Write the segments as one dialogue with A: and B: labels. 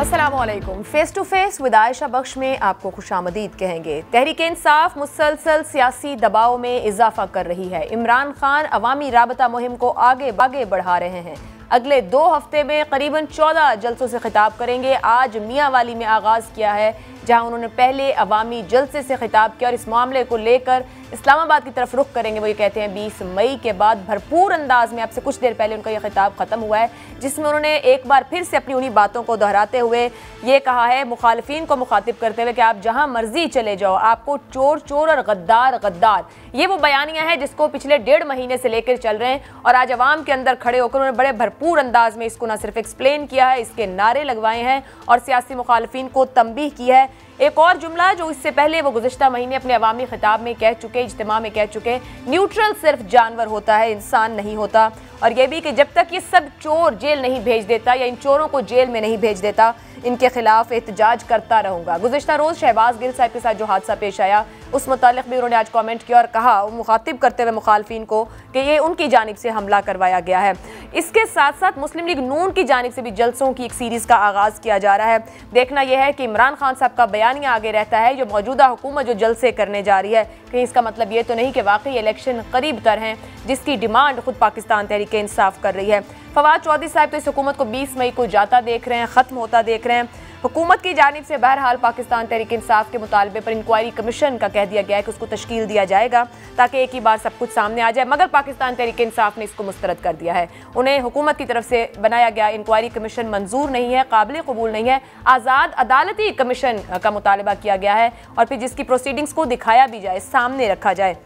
A: अस्सलामुअलैकुम। Face to face with Ayesha Bakhsh में आपको खुशामदीद कहेंगे। तहरीक इंसाफ मुसलसल सियासी दबाव में इजाफा कर रही है। इमरान खान अवामी राबता मुहिम को आगे बढ़ा रहे हैं। अगले 2 हफ्ते में करीबन 14 जलसों से खिताब करेंगे। आज मियांवाली में आगाज़ किया है, जहां उन्होंने पहले अवामी जलसे से खिताब किया और इस मामले को लेकर इस्लामाबाद की तरफ रुख करेंगे। वो ये कहते हैं 20 मई के बाद भरपूर अंदाज में, आपसे कुछ देर पहले उनका ये खिताब ख़त्म हुआ है, जिसमें उन्होंने एक बार फिर से अपनी उन्हीं बातों को दोहराते हुए ये कहा है, मुखालिफिन को मुखातिब करते हुए, कि आप जहां मर्जी चले जाओ, आपको चोर चोर और गद्दार गद्दार, ये वो बयानियां हैं जिसको पिछले 1.5 महीने से लेकर चल रहे हैं। और आज अवाम के अंदर खड़े होकर उन्होंने बड़े भरपूर अंदाज में इसको न सिर्फ एक्सप्लेन किया है, इसके नारे लगवाए हैं और सियासी मुखालिफिन को तंबीह की है। एक और जुमला जो इससे पहले वो गुज़िश्ता महीने अपने अवामी खिताब में कह चुके, इज्तिमा में कह चुके, न्यूट्रल सिर्फ जानवर होता है, इंसान नहीं होता। और यह भी कि जब तक ये सब चोर जेल नहीं भेज देता या इन चोरों को जेल में नहीं भेज देता, इनके खिलाफ एहतजाज करता रहूँगा। गुज़िश्ता रोज़ शहबाज गिल साहब के साथ जो हादसा पेश आया, उस मुतालिक भी उन्होंने आज कमेंट किया और कहा, मुखातिब करते हुए मुखालफिन को, कि ये उनकी जानिब से हमला करवाया गया है। इसके साथ साथ मुस्लिम लीग नून की जानिब से भी जलसों की एक सीरीज़ का आगाज़ किया जा रहा है। देखना यह है कि इमरान खान साहब का बयानिया आगे रहता है, जो मौजूदा हुकूमत जो जलसे करने जा रही है, कहीं इसका मतलब ये तो नहीं कि वाकई इलेक्शन करीब तर हैं, जिसकी डिमांड खुद पाकिस्तान तहरीक इंसाफ कर रही है। फवाद चौधरी साहब तो इस हुकूमत को 20 मई को जाता देख रहे हैं, ख़त्म होता देख रहे हैं। हुकूमत की जानिब से बहरहाल पाकिस्तान तहरीक इंसाफ के मुतालबे पर इंक्वायरी कमीशन का कह दिया गया है कि उसको तश्कील दिया जाएगा, ताकि एक ही बार सब कुछ सामने आ जाए, मगर पाकिस्तान तहरीक इंसाफ ने इसको मुस्तरद कर दिया है। उन्हें हुकूमत की तरफ से बनाया गया इंक्वायरी कमीशन मंजूर नहीं है, काबिल कबूल नहीं है। आज़ाद अदालती कमीशन का मुतालबा किया गया है और फिर जिसकी प्रोसीडिंग्स को दिखाया भी जाए, सामने रखा जाए।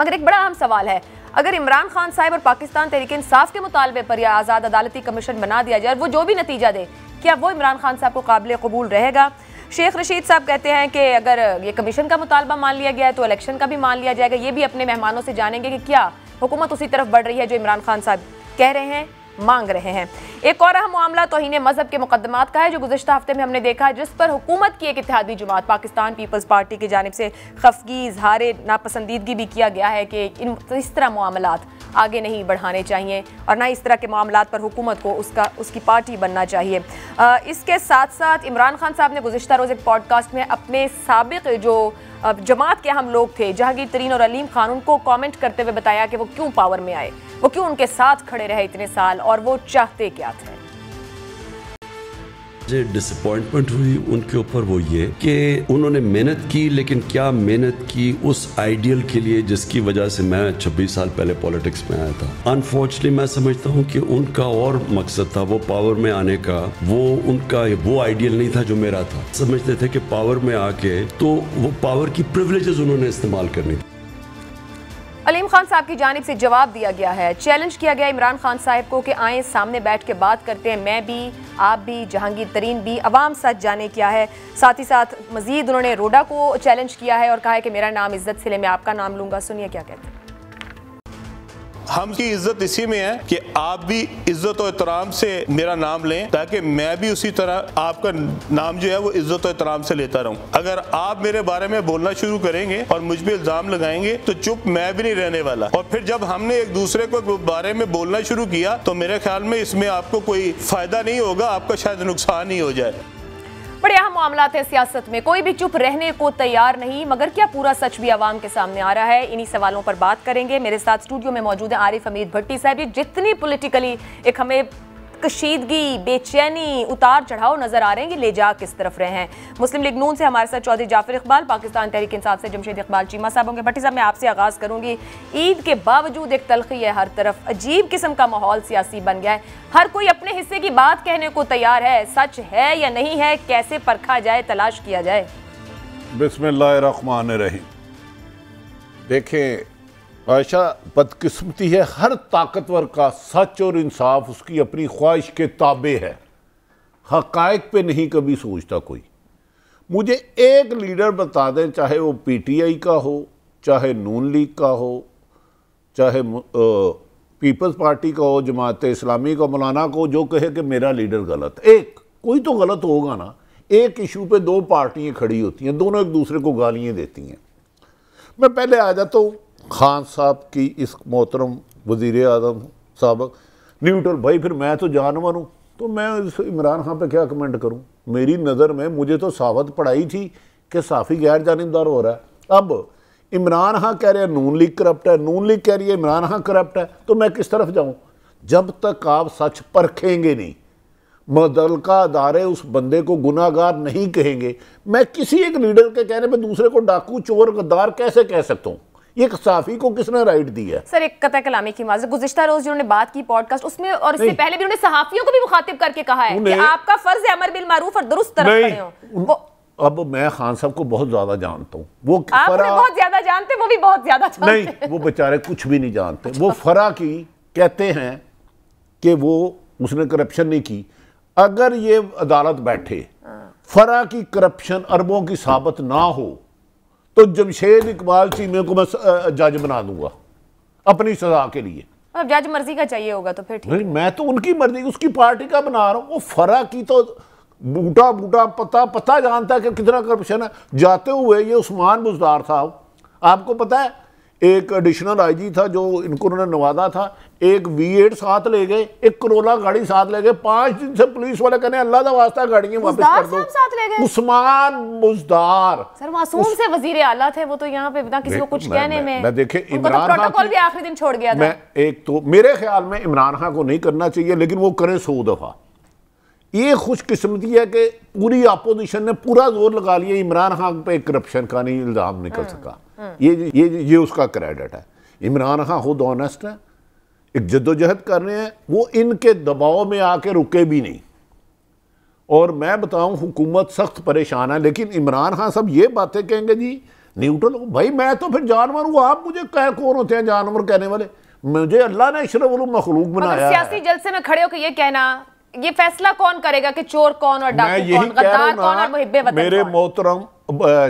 A: मगर एक बड़ा अहम सवाल है, अगर इमरान खान साहब और पाकिस्तान तहरीक इंसाफ के मुतालबे पर यह आज़ाद अदालती कमीशन बना दिया जाए, वो जो भी नतीजा दे, क्या वो इमरान खान साहब को काबिल कबूल रहेगा? शेख रशीद साहब कहते हैं कि अगर ये कमीशन का मुतालबा मान लिया गया है तो इलेक्शन का भी मान लिया जाएगा। ये भी अपने मेहमानों से जानेंगे कि क्या हुकूमत उसी तरफ बढ़ रही है जो इमरान खान साहब कह रहे हैं, मांग रहे हैं। एक और अहम मामला तौहीन मजहब के मुकदमात का है, जो गुज़िश्ता हफ्ते में हमने देखा, जिस पर हुकूमत की एक इत्तेहादी जमात पाकिस्तान पीपल्स पार्टी की जानिब से खफगी, इजहार नापसंदीदगी भी किया गया है कि इस तरह मामलात आगे नहीं बढ़ाने चाहिए और ना इस तरह के मामलात पर हुकूमत को उसकी पार्टी बनना चाहिए। इसके साथ साथ इमरान खान साहब ने गुज़िश्ता रोज़ एक पॉडकास्ट में अपने साबिक जो जमात के हम लोग थे, जहांगीर तरीन और अलीम खान, उनको कमेंट करते हुए बताया कि वो क्यों पावर में आए, वो क्यों उनके साथ खड़े रहे इतने साल और वो चाहते क्या थे।
B: मुझे डिसअपॉइंटमेंट हुई उनके ऊपर वो ये कि उन्होंने मेहनत की, लेकिन क्या मेहनत की उस आइडियल के लिए जिसकी वजह से मैं 26 साल पहले पॉलिटिक्स में आया था। अनफॉर्चुनेटली मैं समझता हूँ कि उनका और मकसद था वो पावर में आने का, वो उनका वो आइडियल नहीं था जो मेरा था। समझते थे कि पावर में आके तो वो पावर की प्रिविलेजेस उन्होंने इस्तेमाल करनी थी।
A: अलीम खान साहब की जानिब से जवाब दिया गया है, चैलेंज किया गया इमरान खान साहब को कि आए सामने बैठ के बात करते हैं, मैं भी, आप भी, जहांगीर तरीन भी, अवाम सच जाने किया है। साथ ही साथ मजीद उन्होंने रोडा को चैलेंज किया है और कहा है कि मेरा नाम इज्जत से ले, मैं आपका नाम लूंगा। सुनिए क्या कहते हैं।
C: हम की इज्जत इसी में है कि आप भी इज्जत और एहतराम से मेरा नाम लें, ताकि मैं भी उसी तरह आपका नाम जो है वो इज्जत और एहतराम से लेता रहूं। अगर आप मेरे बारे में बोलना शुरू करेंगे और मुझ पे इल्जाम लगाएंगे तो चुप मैं भी नहीं रहने वाला। और फिर जब हमने एक दूसरे को बारे में बोलना शुरू किया तो मेरे ख्याल में इसमें आपको कोई फायदा नहीं होगा, आपका शायद नुकसान ही हो जाए।
A: बड़े अहम मामलात है सियासत में, कोई भी चुप रहने को तैयार नहीं, मगर क्या पूरा सच भी आवाम के सामने आ रहा है? इन्हीं सवालों पर बात करेंगे। मेरे साथ स्टूडियो में मौजूद है आरिफ हमीद भट्टी साहब। जितनी पॉलिटिकली एक हमें कशीदगी, बेचैनी, उतार चढ़ाव नजर आ रहे हैं, ये ले जा किस तरफ रहे हैं? मुस्लिम लीग नून से हमारे साथ चौधरी जाफर इकबाल, पाकिस्तान तहरीक इंसाफ से जमशेद इकबाल चीमा साहब होंगे। भट्टी साहब, मैं आपसे आगाज़ करूंगी। ईद के बावजूद एक तलखी है हर तरफ, अजीब किस्म का माहौल सियासी बन गया है, हर कोई अपने हिस्से की बात कहने को तैयार है। सच है या नहीं है, कैसे परखा जाए, तलाश किया जाए?
D: बिस्मिल्लाहिर्रहमानिर्रहीम। देखें आयशा, बदकिस्मती है हर ताकतवर का सच और इंसाफ उसकी अपनी ख्वाहिश के ताबे है, हक़ाइक़ पे नहीं कभी सोचता कोई। मुझे एक लीडर बता दें, चाहे वो पीटीआई का हो, चाहे नून लीग का हो, चाहे पीपल्स पार्टी का हो, जमात इस्लामी का, मौलाना को, जो कहे कि मेरा लीडर गलत। एक कोई तो गलत होगा ना। एक इशू पे 2 पार्टियां खड़ी होती हैं, दोनों एक दूसरे को गालियाँ देती हैं। मैं पहले आ जाता हूँ खान साहब की इस मोहतरम वज़ीर आज़म साहब न्यूट्रल। भाई फिर मैं तो जानवर हूँ, तो मैं इमरान खान पे क्या कमेंट करूँ? मेरी नज़र में मुझे तो साबित पढ़ाई थी कि साफ़ी गैर जानिबदार हो रहा है। अब इमरान खान कह रहे हैं नून लीग करप्ट है, नून लीग कह रही है इमरान खान करप्ट है, तो मैं किस तरफ जाऊं? जब तक आप सच परखेंगे नहीं, मुतल्लिका अदारे उस बंदे को गुनाहगार नहीं कहेंगे। मैं किसी एक लीडर के कहने पे दूसरे को डाकू, चोर, गद्दार कैसे कह सकता हूँ? ये साफी को किसने राइट दी है?
A: सर एक कतई कलामी की माजरत, गुज़िश्ता रोज जिन्होंने बात की पॉडकास्ट उसमें और इससे पहले भी उन्होंने सहाफियों को भी मुखातिब करके कहा है कि आपका फर्ज है अमर बिल मारूफ और दुरुस्त तरफ खड़े हो।
D: अब मैं खान साहब को बहुत ज्यादा जानता हूँ, वो
A: आप बहुत ज्यादा जानते, वो भी बहुत ज्यादा जानते।
D: नहीं, वो बेचारे कुछ भी नहीं जानते। वो फरा की कहते हैं कि वो उसने करप्शन नहीं की। अगर ये अदालत बैठे फरा की करप्शन अरबों की साबित ना हो तो जमशेद इकबाल चीमे को मैं जज बना दूंगा अपनी सजा के लिए।
A: अब जज मर्जी का चाहिए होगा तो फिर ठीक।
D: मैं तो उनकी मर्जी, उसकी पार्टी का बना रहा हूं। वो फरा की तो बूटा बूटा पता जानता है कि कितना करप्शन है। जाते हुए ये उस्मान बुजदार साहब, आपको पता है एक एडिशनल आईजी था जो इनको उन्होंने नवादा था, एक V8 साथ ले गए, एक करोला गाड़ी साथ ले गए। 5 दिन से पुलिस वाले कहने अल्लाह का वास्ता गाड़ियां वापस कर दो।
A: साथ ले गए
D: उस्मान बुजदार
A: सर मासूम से वजीर आला थे वो, तो यहाँ पे बिना किसी को कुछ कहने में
D: मैं देखे इमरान खान
A: प्रोटोकॉल भी आखिरी दिन छोड़ गया था।
D: मैं एक तो मेरे ख्याल में इमरान खान को नहीं करना चाहिए, लेकिन वो करे 100 दफा। ये खुशकिस्मती है कि पूरी अपोजिशन ने पूरा जोर लगा लिया, इमरान खान पे करप्शन का नहीं इल्जाम निकल सका। ये उसका क्रेडिट है। इमरान खान खुद ऑनेस्ट है, एक जद्दोजहद कर रहे हैं, वो इनके दबाव में आके रुके भी नहीं। और मैं बताऊं हुकूमत सख्त परेशान है, लेकिन इमरान खान सब ये बातें कहेंगे जी न्यूट्रल। भाई मैं तो फिर जानवर हूं, आप मुझे कह कौन होते हैं जानवर कहने वाले? मुझे अल्लाह ने अशरफुल मखलूक बनाया।
A: सियासी जलसे में खड़े होकर ये कहना, ये फैसला कौन करेगा कि चोर कौन और डाकू कौन, गद्दार कौन और मुहिब्बे वतन कौन?
D: मेरे मोहतरम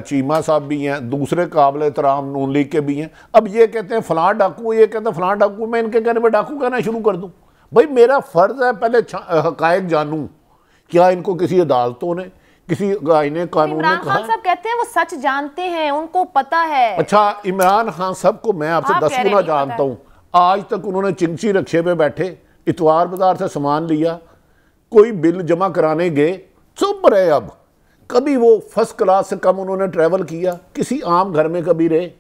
D: चीमा साहब भी हैं, दूसरे काबिल एहतराम नून लीग के भी हैं। अब ये कहते हैं फलां डाकू, ये कहते हैं फलां डाकू, मैं इनके कहने पर डाकू कहना शुरू कर दूं? भाई मेरा फर्ज है पहले हकायक जानूं। क्या इनको किसी अदालतों ने, किसी आईने कानून ने कहा?
A: खान साहब कहते हैं वो सच जानते हैं, उनको पता है।
D: अच्छा, इमरान खान साहब को मैं आपसे 10 गुना जानता हूं। आज तक उन्होंने चिंची रक्शे पे बैठे, इतवार बाजार से सामान लिया, कोई बिल जमा कराने गए, चुप रहे। अब कभी वो फर्स्ट क्लास से कम उन्होंने ट्रैवल किया, किसी आम घर में कभी रहे?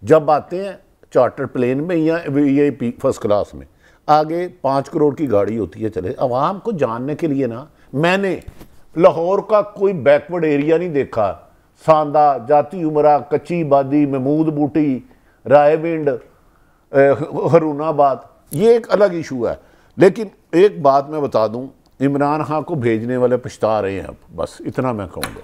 D: जब आते हैं चार्टर प्लेन में या ये फर्स्ट क्लास में, आगे 5 करोड़ की गाड़ी होती है। चले अवाम को जानने के लिए ना, मैंने लाहौर का कोई बैकवर्ड एरिया नहीं देखा। सांदा, जाती उमरा, कच्ची बादी, महमूद बूटी, रायविंड, हरूनाबाद, ये एक अलग इशू है। लेकिन एक बात मैं बता दूं, इमरान खान को भेजने वाले पछता रहे हैं। अब बस इतना मैं कहूँगा।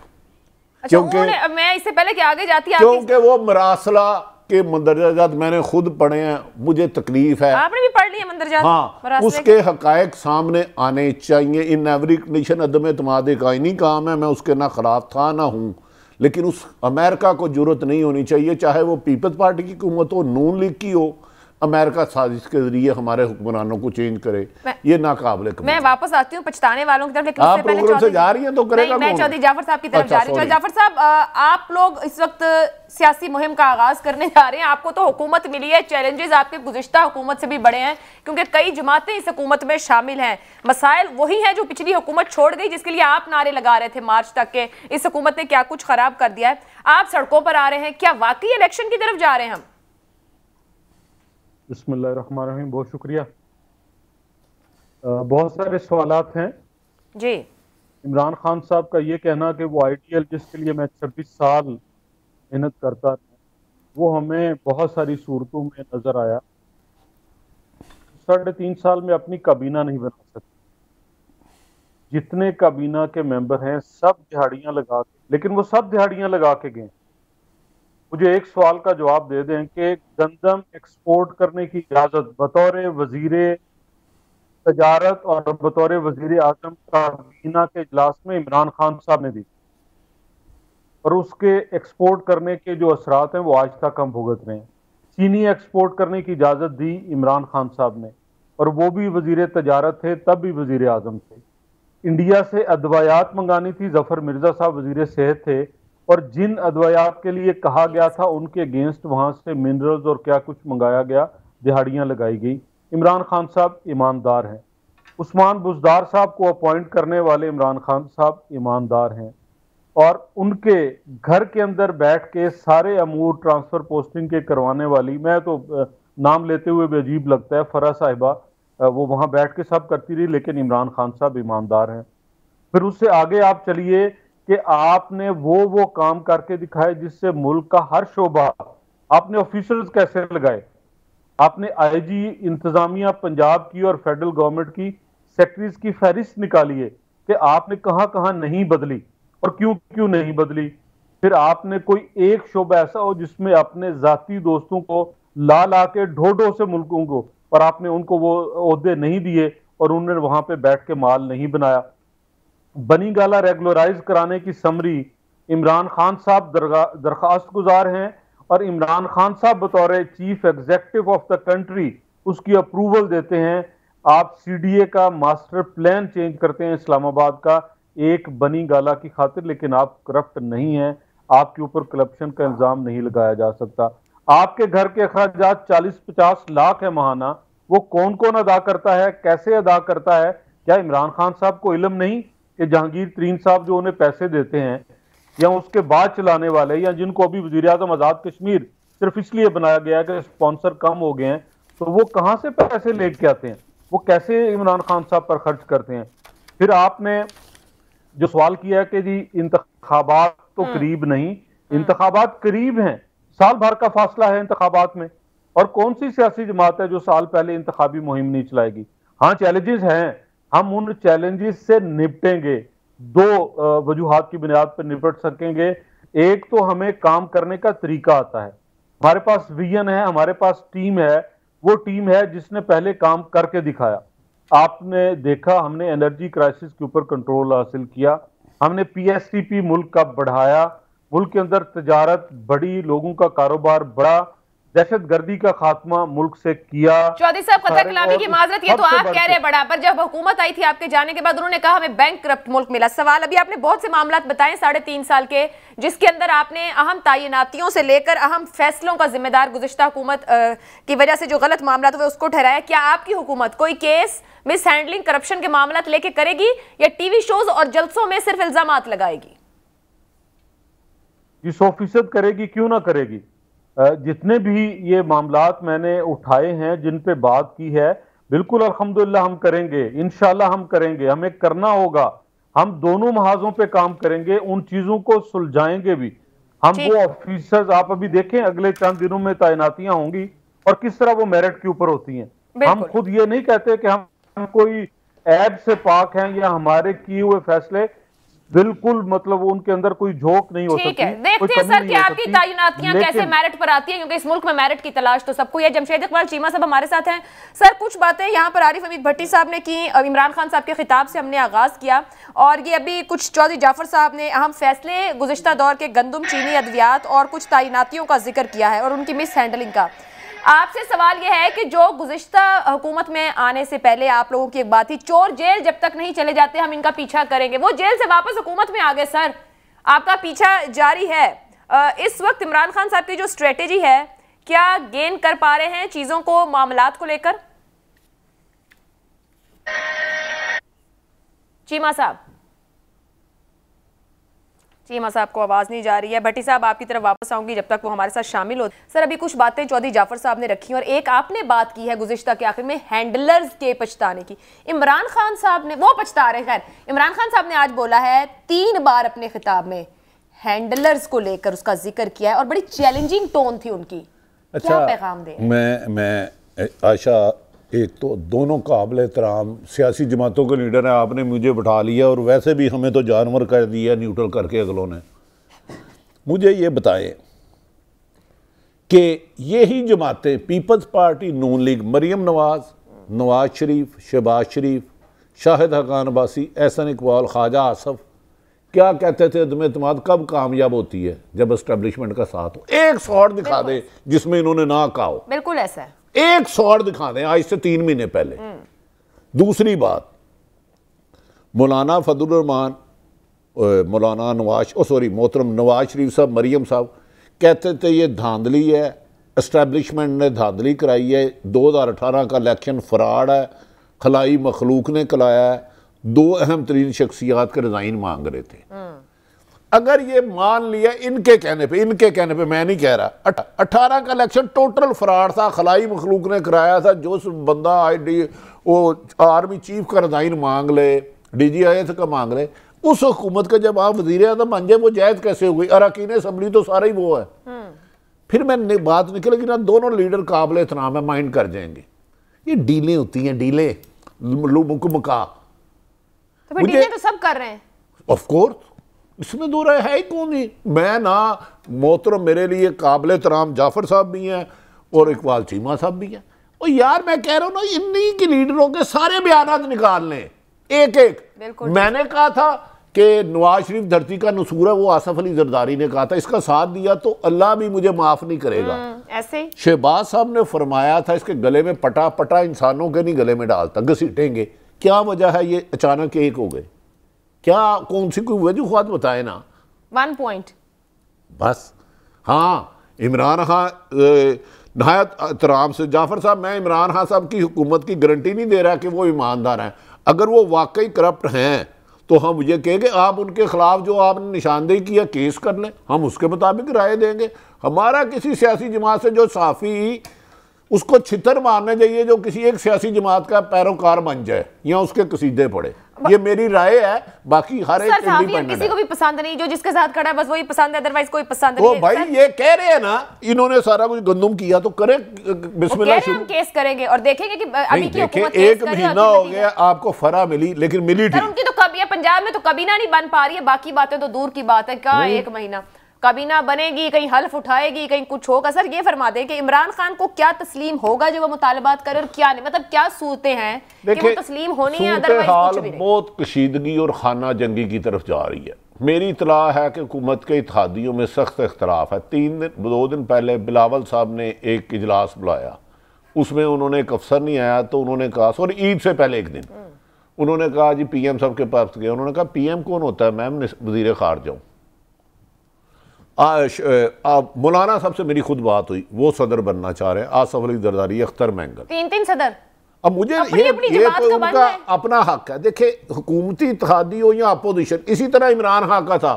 A: अच्छा, क्योंकि मैं इससे पहले कि आगे जाती
D: क्योंकि वो मरासला के मंदरजात मैंने खुद पढ़े हैं, मुझे तकलीफ है।
A: आपने भी पढ़ लिया मंदरजात?
D: हाँ, उसके हकायक सामने आने चाहिए। इन एवरी कंडीशन अदम एतमाद एक आईनी काम है, मैं उसके ना खिलाफ था ना हूँ, लेकिन उस अमेरिका को जरूरत नहीं होनी चाहिए, चाहे वो पीपल्स पार्टी की हुकूमत हो, नून लीग की हो। अमेरिका साजिश के जरिए हमारे हुक्मरानों को चेंज करे, ये नाकाबिले कबूल।
A: मैं वापस आती हूँ पछताने वालों की तरफ, लेकिन
D: आप प्रोग्राम से जा रही हैं तो करेगा
A: मैं चौधरी जाफर साहब की तरफ जा रही हूँ। जाफर साहब, आप लोग इस वक्त सियासी मुहिम का आगाज करने जा रहे हैं। आपको तो हुकूमत मिली है, चैलेंजेस आपके गुज़िश्ता हुकूमत से भी बड़े हैं, क्योंकि कई जमातें इस हुकूमत में शामिल हैं। मसाइल वही हैं जो पिछली हुकूमत छोड़ गई, जिसके लिए आप नारे लगा रहे थे मार्च तक के इस हुकूमत ने क्या कुछ खराब कर दिया है। आप सड़कों पर आ रहे हैं, क्या वाकई इलेक्शन की तरफ जा रहे हैं हम?
E: बिस्मिल्लाहिर्रहमानिर्रहीम, बहुत शुक्रिया। बहुत सारे सवालात हैं
A: जी।
E: इमरान खान साहब का ये कहना कि वो आईटीएल जिसके लिए मैं 26 साल मेहनत करता था, वो हमें बहुत सारी सूरतों में नजर आया। 3.5 साल में अपनी काबीना नहीं बना सकते। जितने काबीना के मेंबर हैं सब दिहाड़ियां लगा के, लेकिन वो सब दिहाड़ियां लगा के गए। मुझे एक सवाल का जवाब दे दें कि गंदम एक्सपोर्ट करने की इजाजत बतौर वजीरे तजारत और बतौर वजीर आजम काबीना के इजलास में इमरान खान साहब ने दी, और उसके एक्सपोर्ट करने के जो असरात हैं वो आज तक हम भुगत रहे हैं। चीनी एक्सपोर्ट करने की इजाज़त दी इमरान खान साहब ने, और वो भी वजीर तजारत थे, तब भी वजीर आजम थे। इंडिया से अदवायात मंगानी थी, जफर मिर्जा साहब वजीर सेहत थे, और जिन अदवायात के लिए कहा गया था उनके अगेंस्ट वहाँ से मिनरल्स और क्या कुछ मंगाया गया, दिहाड़ियाँ लगाई गई। इमरान खान साहब ईमानदार हैं, उस्मान बुज़दार साहब को अपॉइंट करने वाले इमरान खान साहब ईमानदार हैं और उनके घर के अंदर बैठ के सारे अमूर ट्रांसफ़र पोस्टिंग के करवाने वाली, मैं तो नाम लेते हुए भी अजीब लगता है, फरा साहिबा, वो वहाँ बैठ के सब करती रही, लेकिन इमरान खान साहब ईमानदार हैं। फिर उससे आगे आप चलिए कि आपने वो काम करके दिखाए जिससे मुल्क का हर शोबा, आपने ऑफिसर्स कैसे लगाए, आपने आईजी इंतजामिया पंजाब की और फेडरल गवर्नमेंट की सेक्रेटरीज की फहरिस्त निकाली है कि आपने कहां कहां नहीं बदली और क्यों क्यों नहीं बदली। फिर आपने कोई एक शोबा ऐसा हो जिसमें अपने जाती दोस्तों को ला ला के ढो से मुल्कों को, और आपने उनको वो ओहदे नहीं दिए और उन्होंने वहां पे बैठ के माल नहीं बनाया। बनी गाला रेगुलराइज कराने की समरी इमरान खान साहब दरखास्त गुजार हैं और इमरान खान साहब बतौर chief executive of the country उसकी अप्रूवल देते हैं। आप सीडीए का मास्टर प्लान चेंज करते हैं इस्लामाबाद का एक बनी गाला की खातिर, लेकिन आप करप्ट नहीं हैं, आपके ऊपर करप्शन का इल्जाम नहीं लगाया जा सकता। आपके घर के अखराजात 40-50 लाख है महाना, वो कौन कौन अदा करता है, कैसे अदा करता है? क्या इमरान खान साहब को इल्म नहीं कि जहांगीर तरीन साहब जो उन्हें पैसे देते हैं या उसके बाद चलाने वाले, या जिनको अभी वज़ीर-ए-आज़म आज़ाद कश्मीर सिर्फ इसलिए बनाया गया है कि स्पॉन्सर कम हो गए हैं, तो वो कहां से पैसे लेके आते हैं, वो कैसे इमरान खान साहब पर खर्च करते हैं? फिर आपने जो सवाल किया है कि जी इंतखाबात तो करीब नहीं, इंतखाबात करीब हैं, साल भर का फासला है इंतखाबात में, और कौन सी सियासी जमात है जो साल पहले इंतखाबी मुहिम नहीं चलाएगी? हाँ, चैलेंजेस हैं, हम उन चैलेंजेस से निपटेंगे, दो वजूहात की बुनियाद पर निपट सकेंगे। एक तो हमें काम करने का तरीका आता है, हमारे पास विजन है, हमारे पास टीम है, वो टीम है जिसने पहले काम करके दिखाया। आपने देखा, हमने एनर्जी क्राइसिस के ऊपर कंट्रोल हासिल किया, हमने पीएसटीपी मुल्क का बढ़ाया, मुल्क के अंदर तजारत बढ़ी, लोगों का कारोबार बढ़ा, दहशतगर्दी का खात्मा मुल्क से किया।
A: चौधरी साहब, कतर कलामी की माजरत, ये तो आप कह रहे हैं बड़ा, पर जब हुकूमत आई थी आपके जाने के बाद उन्होंने कहा हमें बैंक करप्ट मुल्क मिला। सवाल, अभी आपने बहुत से मामला बताए 3.5 साल के, जिसके अंदर आपने अहम तैनातियों से लेकर अहम फैसलों का जिम्मेदार गुज़िश्ता हुकूमत की वजह से जो गलत मामला हुए उसको ठहराया। क्या आपकी हुकूमत कोई केस मिस हैंडलिंग करप्शन के मामला लेके करेगी या टीवी शोज और जलसों में सिर्फ इल्जामात लगाएगी?
E: जी 100% करेगी, क्यों ना करेगी। जितने भी ये मामलात मैंने उठाए हैं, जिन पे बात की है, बिल्कुल अल्हम्दुलिल्लाह हम करेंगे, इंशाल्लाह हम करेंगे, हमें करना होगा, हम दोनों महाजों पे काम करेंगे, उन चीजों को सुलझाएंगे भी। हम वो ऑफिसर्स, आप अभी देखें अगले चंद दिनों में तैनातियां होंगी और किस तरह वो मेरिट के ऊपर होती हैं। हम खुद ये नहीं कहते कि हम कोई ऐब से पाक हैं या हमारे किए हुए फैसले बिल्कुल मतलब उनके अंदर कोई झोंक नहीं हो सकती।
A: ठीक है, देखते हैं सर कि आपकी तैनातियां कैसे मेरिट पर आती हैं, क्योंकि इस मुल्क में मेरिट की तलाश तो सबको है। जमशेद इकबाल चीमा साहब हमारे साथ हैं। सर, कुछ बातें यहाँ पर आरिफ हमीद भट्टी साहब ने की, इमरान खान साहब के खिताब से हमने आगाज किया, और ये अभी कुछ चौधरी जाफर साहब ने अहम फैसले गुज़िश्ता दौर के गंदम, चीनी, अद्वियात और कुछ तैनातियों का जिक्र किया है और उनकी मिस हैंडलिंग का। आपसे सवाल यह है कि जो गुज़िश्ता हुकूमत में आने से पहले आप लोगों की एक बात थी, चोर जेल जब तक नहीं चले जाते हम इनका पीछा करेंगे, वो जेल से वापस हुकूमत में आ गए। सर, आपका पीछा जारी है। इस वक्त इमरान खान साहब की जो स्ट्रेटेजी है, क्या गेन कर पा रहे हैं चीजों को, मामलात को लेकर? चीमा साहब को आवाज नहीं जा रही है। भट्टी साहब, आपकी तरफ वापस आऊंगी जब तक वो हमारे साथ शामिल हो। सर, अभी कुछ बातें चौधरी जाफर साहब ने रखी और एक आपने बात की है गुज़िश्ता के आखिर में हैंडलर्स के पछताने की। इमरान खान साहब ने, वो पछता रहे, खैर इमरान खान साहब ने आज बोला है 3 बार अपने खिताब में हैंडलर्स को लेकर उसका जिक्र किया है और बड़ी चैलेंजिंग टोन थी उनकी।
D: अच्छा,
A: क्या पैगाम दे?
D: मैं आयशा, एक तो दोनों काबिल एहतराम सियासी जमातों के लीडर हैं, आपने मुझे बिठा लिया और वैसे भी हमें तो जानवर कर दिया न्यूट्रल करके अगलों ने। मुझे ये बताएं कि यही जमातें पीपल्स पार्टी, नून लीग, मरीम नवाज, नवाज शरीफ, शहबाज शरीफ, शाहिद हकान अब्बासी, एहसन इकबाल, ख्वाजा आसफ, क्या कहते थे अदम एतमाद कब कामयाब होती है? जब एस्टेब्लिशमेंट का साथ हो। एक शॉट दिखा दे जिसमें इन्होंने ना कहा हो।
A: बिल्कुल ऐसा है,
D: एक शॉट दिखा दें आज से 3 महीने पहले। दूसरी बात, मौलाना फजलुर रहमान, मौलाना मोहतरम नवाज शरीफ साहब, मरियम साहब कहते थे ये धांधली है, एस्टेब्लिशमेंट ने धांधली कराई है, 2018 का इलेक्शन फ्रॉड है, खलाई मखलूक ने कलाया है, 2 अहम तरीन शख्सियात के रिजाइन मांग रहे थे। अगर ये मान लिया इनके कहने पे मैं नहीं कह रहा, 18 का इलेक्शन टोटल फ्रॉड था, खलाई मखलूक ने कराया था। जो बंदा आईडी वो आर्मी चीफ का रिजाइन मांग ले, DGIS का मांग ले, उस हुकूमत के जब आप वजीर आज़म बन जाए वो जायज़ कैसे हो गई? अरकान असम्बली तो सारा ही वो है। फिर मैं बात निकलेगी ना, दोनों लीडर काबिल एहतराम है, माइंड कर जाएंगे। ये डीलें होती हैं, डीलें मुका,
A: तो डीलें तो सब कर रहे हैं
D: ऑफ कोर्स, इसमें दो राय है ही कौन नहीं। मैं ना मोहतरम, मेरे लिए काबिल एहतराम जाफर साहब भी हैं और इकबाल चीमा साहब भी हैं। और यार मैं कह रहा हूँ ना, इन्हीं के लीडरों के सारे बयान निकाल लें एक एक। मैंने कहा था कि नवाज शरीफ धरती का नसूर है, वो आसफ अली जरदारी ने कहा था, इसका साथ दिया तो अल्लाह भी मुझे माफ नहीं करेगा।
A: ऐसे
D: शहबाज साहब ने फरमाया था इसके गले में पटा पटा इंसानों के नहीं गले में डालता, घसीटेंगे। क्या वजह है ये अचानक एक हो गए? क्या कौन सी कोई वजूहात बताए ना।
A: 1 पॉइंट
D: बस। हाँ, इमरान खान नहायत एहतराम से, जाफर साहब मैं इमरान खान साहब की हुकूमत की गारंटी नहीं दे रहा कि वो ईमानदार हैं। अगर वो वाकई करप्ट हैं तो हम ये कहेंगे आप उनके खिलाफ जो आपने निशानदेही किया केस कर लें, हम उसके मुताबिक राय देंगे। हमारा किसी सियासी जमात से जो साफ़ी उसको छितर मारने चाहिए जो किसी एक सियासी जमात का पैरोकार बन जाए या उसके कसीदे पड़े, ये मेरी राय है। बाकी हर एक
A: किसी को भी पसंद नहीं, जो जिसके साथ खड़ा है बस वही पसंद है, अदरवाइज कोई पसंद
D: नहीं। तो भाई ये कह रहे हैं ना, इन्होंने सारा कुछ गंदुम किया तो करे, बिस्मिल्लाह शुरू।
A: हम केस करेंगे और देखेंगे कि अभी की हुकूमत
D: एक महीना हो गया आपको फरा मिली, लेकिन मिली थी
A: उनकी तो कभी पंजाब में तो कबीना नहीं बन पा रही है, बाकी बातें तो दूर की बात है। कहाँ 1 महीना कबीना बनेगी, कहीं हल्फ उठाएगी, कहीं कुछ होगा। सर ये फरमा दें कि इमरान खान को क्या तस्लीम होगा जो वो मुतालबात करे और क्या नहीं, मतलब क्या सूरतें हैं कि वो तस्लीम होनी है, अदरवाइज कुछ भी नहीं।
D: बहुत कशीदगी और खाना जंगी की तरफ जा रही है। मेरी इतला है कि हुकूमत के इत्तेहादियों में सख्त इख्तलाफ है। 2 दिन पहले बिलावल साहब ने एक इजलास बुलाया, उसमें उन्होंने एक अफसर नहीं आया तो उन्होंने कहा, सॉरी ईद से पहले एक दिन उन्होंने कहा जी PM साहब के पास गए, उन्होंने कहा PM कौन होता है? मैम वज़ीर ख़ारजा हूँ। मौलाना साहब से मेरी खुद बात हुई, वो सदर बनना चाह रहे हैं, आसफ अली जरदारी, अख्तर मैंगल,
A: 3 सदर।
D: अब मुझे ये तो उनका अपना हक है। देखे हुकूमती इत्तेहादी हो या अपोजिशन, इसी तरह इमरान खान का था,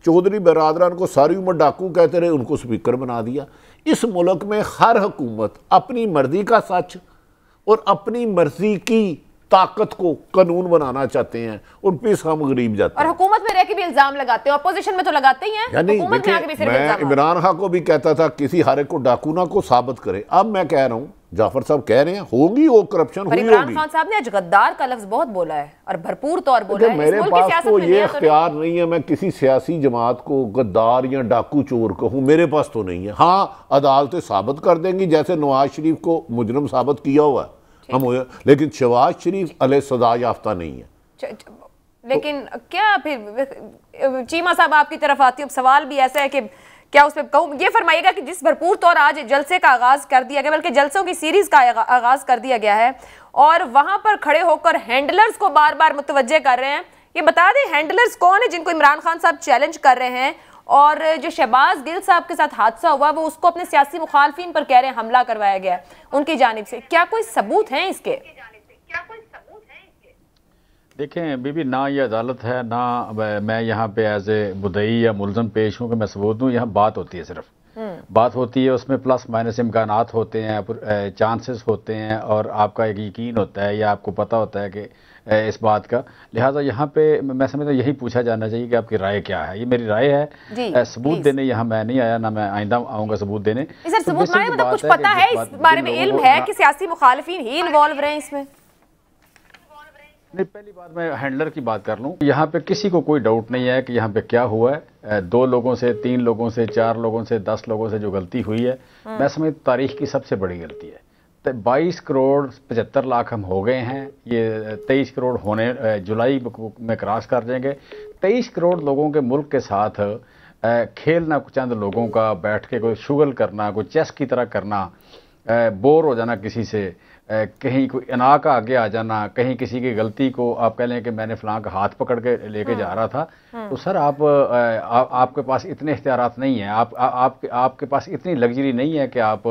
D: चौधरी बरादरान को सारी उम्र डाकू कहते रहे, उनको स्पीकर बना दिया। इस मुल्क में हर हुकूमत अपनी मर्जी का सच और अपनी मर्जी की ताकत को कानून बनाना चाहते हैं और पीस हम गरीब जाते हैं।
A: और हुकूमत में रह के भी इल्जाम लगाते हैं, अपोजिशन में तो लगाते ही हैं। हुकूमत में आके भी सिर्फ
D: मैं इमरान खान को भी कहता था किसी हारे को डाकू ना को साबित करे। अब मैं कह रहा हूँ, जाफर साहब कह रहे हैं होगी वो करप्शन हुई होगी।
A: इमरान खान साहब ने आज गद्दार का लफ्ज बहुत बोला है और भरपूर तौर बोला है।
D: मेरे पास तो ये इख्तियार नहीं है मैं किसी सियासी जमात को गद्दार या डाकू चोर कहूँ, मेरे पास तो नहीं है। हाँ, अदालतें साबित कर देंगी, जैसे नवाज शरीफ को मुजरिम साबित किया हुआ है हम, लेकिन शहबाज शरीफ अलह सजा याफ्ता नहीं है।
A: लेकिन क्या फिर चीमा साहब आपकी तरफ आती हूँ, सवाल भी ऐसा है कि क्या उस पर कहूँ, ये फरमाइएगा कि जिस भरपूर तौर आज जलसे का आगाज कर दिया गया, बल्कि जलसों की सीरीज का आगाज कर दिया गया है और वहां पर खड़े होकर हैंडलर्स को बार बार मुतवज्जे कर रहे हैं, ये बता दें हैंडलर्स कौन है जिनको इमरान खान साहब चैलेंज कर रहे हैं, और जो शहबाज गिल साहब के साथ हादसा हुआ वो उसको अपने सियासी मुखालफिन पर कह रहे हैं हमला करवाया गया उनकी जानिब से। क्या कोई सबूत हैं इसके?
F: देखें बीबी, ना ये अदालत है ना मैं यहाँ पे एज ए मुद्दई या मुलजम पेश हूँ कि मैं सबूत दूँ। यहाँ बात होती है, सिर्फ बात होती है, उसमें प्लस माइनस इम्कानात होते हैं, चांसेस होते हैं और आपका एक यकीन होता है या आपको पता होता है कि इस बात का। लिहाजा यहाँ पे मैं समझता हूँ यही पूछा जाना चाहिए कि आपकी राय क्या है। ये मेरी राय है, सबूत देने यहाँ मैं नहीं आया, ना मैं आइंदा आऊँगा सबूत देने।
A: सबूत मतलब कुछ पता है इस बारे में, इल्म है कि सियासी मुखालिफिन ही इन्वॉल्व रहे इसमें?
F: नहीं, पहली बात मैं हैंडलर की बात कर लूँ। यहाँ पे किसी को कोई डाउट नहीं है कि यहाँ पे क्या हुआ है। 2 लोगों से, 3 लोगों से, 4 लोगों से, 10 लोगों से जो गलती हुई है, मैं समझ तारीख की सबसे बड़ी गलती है। 22 करोड़ 75 लाख हम हो गए हैं, ये 23 करोड़ होने जुलाई में क्रॉस कर जाएंगे। 23 करोड़ लोगों के मुल्क के साथ खेलना, चंद लोगों का बैठ के कोई शुगल करना, कोई चेस की तरह करना, बोर हो जाना किसी से, कहीं कोई अना का आगे आ जाना, कहीं किसी की गलती को आप कह लें कि मैंने फलां का हाथ पकड़ के लेके जा रहा था, तो सर आपके पास इतने इख्तियारात नहीं हैं, आपके पास इतनी लग्जरी नहीं है कि आप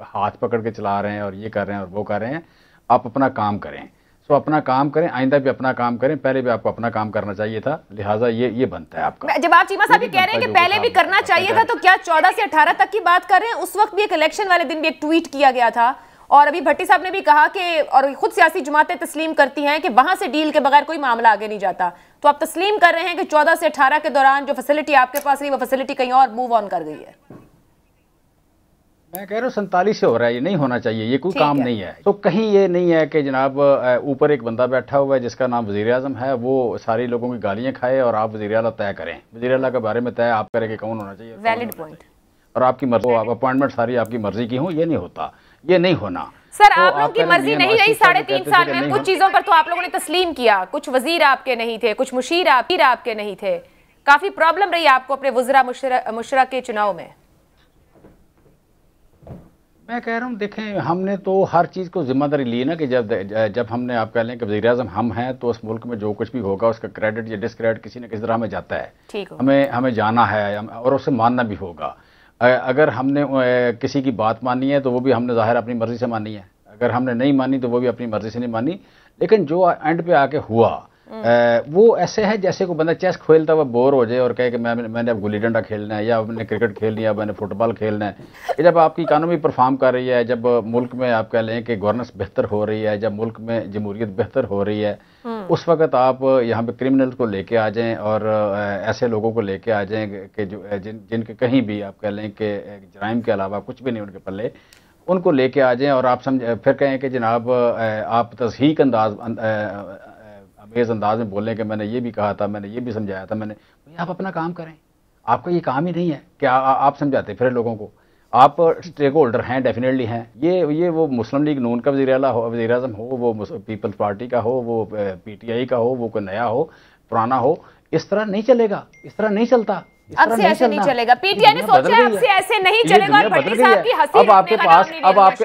F: हाथ पकड़ के चला रहे हैं और ये कर रहे हैं और वो कर रहे हैं। आप अपना काम करें। सो अपना काम करें, आइंदा भी अपना काम करें, पहले भी आपको अपना काम करना चाहिए था, लिहाजा ये बनता है आपका।
A: जब आप चीमा साहब कह रहे हैं कि पहले भी करना चाहिए था, तो क्या 14 से 18 तक की बात कर रहे हैं? उस वक्त भी एक इलेक्शन वाले दिन भी एक ट्वीट किया गया था, और अभी भट्टी साहब ने भी कहा कि, और खुद सियासी जमातें तस्लीम करती हैं कि वहां से डील के बगैर कोई मामला आगे नहीं जाता। तो आप तस्लीम कर रहे हैं कि 14 से 18 के दौरान जो फैसिलिटी आपके पास रही, वो फैसिलिटी कहीं और मूव ऑन कर गई है?
F: मैं कह रहा हूँ 47 से हो रहा है, ये नहीं होना चाहिए, ये कोई काम नहीं है। तो कहीं ये नहीं है कि जनाब ऊपर एक बंदा बैठा हुआ है जिसका नाम वज़ीर आज़म है, वो सारी लोगों की गालियां खाए और आप वज़ीर आला तय करें। वज़ीर आला के बारे में तय आप करें कि कौन होना चाहिए,
A: वैलिड पॉइंट,
F: और आपकी मर्जी, आप अपॉइंटमेंट सारी आपकी मर्जी की हो, ये नहीं होता, ये नहीं होना।
A: सर
F: तो
A: आप लोगों की मर्जी नहीं रही 3.5 साल में। कुछ चीजों पर तो आप लोगों ने तस्लीम किया, कुछ वजीर आपके नहीं थे, कुछ मुशीर आपके नहीं थे, काफी प्रॉब्लम रही आपको अपने वज़रा मुशरा के चुनाव में।
F: मैं कह रहा हूँ देखें, हमने तो हर चीज़ को जिम्मेदारी ली ना कि जब हमने, आप कह लें कि वज़ीर आज़म हम हैं, तो उस मुल्क में जो कुछ भी होगा उसका क्रेडिट या डिसक्रेडिट किसी न किसी तरह हमें जाता है। हमें जाना है और उसे मानना भी होगा। अगर हमने किसी की बात मानी है तो वो भी हमने ज़ाहिर अपनी मर्ज़ी से मानी है, अगर हमने नहीं मानी तो वो भी अपनी मर्ज़ी से नहीं मानी। लेकिन जो एंड पे आके हुआ वो ऐसे है जैसे कोई बंदा चेस खेलता हुआ बोर हो जाए और कहे कि मैंने अब गुल्ली डंडा खेलना है, या मैंने क्रिकेट खेलनी है, या मैंने फुटबॉल खेलना है। कि जब आपकी इकानमी परफॉर्म कर रही है, जब मुल्क में आप कह लें कि गवर्नेंस बेहतर हो रही है, जब मुल्क में जमहूरियत बेहतर हो रही है, उस वक्त आप यहाँ पे क्रिमिनल्स को लेके आ जाएं और ऐसे लोगों को लेके आ जाएं कि जो जिनके कहीं भी आप कह लें कि जराइम के अलावा कुछ भी नहीं उनके पल्ले, उनको लेके आ जाएं और आप फिर कहें कि जनाब आप तस्हीक अमेज़ अंदाज में बोलें कि मैंने ये भी कहा था, मैंने ये भी समझाया था, मैंने। आप अपना काम करें, आपका ये काम ही नहीं है कि आप समझाते फिर लोगों को। आप स्टेक होल्डर हैं, डेफिनेटली हैं। ये वो मुस्लिम लीग नून का वज़ीर आज़म हो, वो पीपल्स पार्टी का हो, वो PTI का हो, वो कोई नया हो, पुराना हो, इस तरह नहीं चलेगा, इस तरह नहीं चलता।
A: अब से ऐसे नहीं चलेगा। PTI ने सोचा है अब से ऐसे नहीं चलेगा, और भट्टी साहब की हंसी
F: अब आपके पास, अब आपके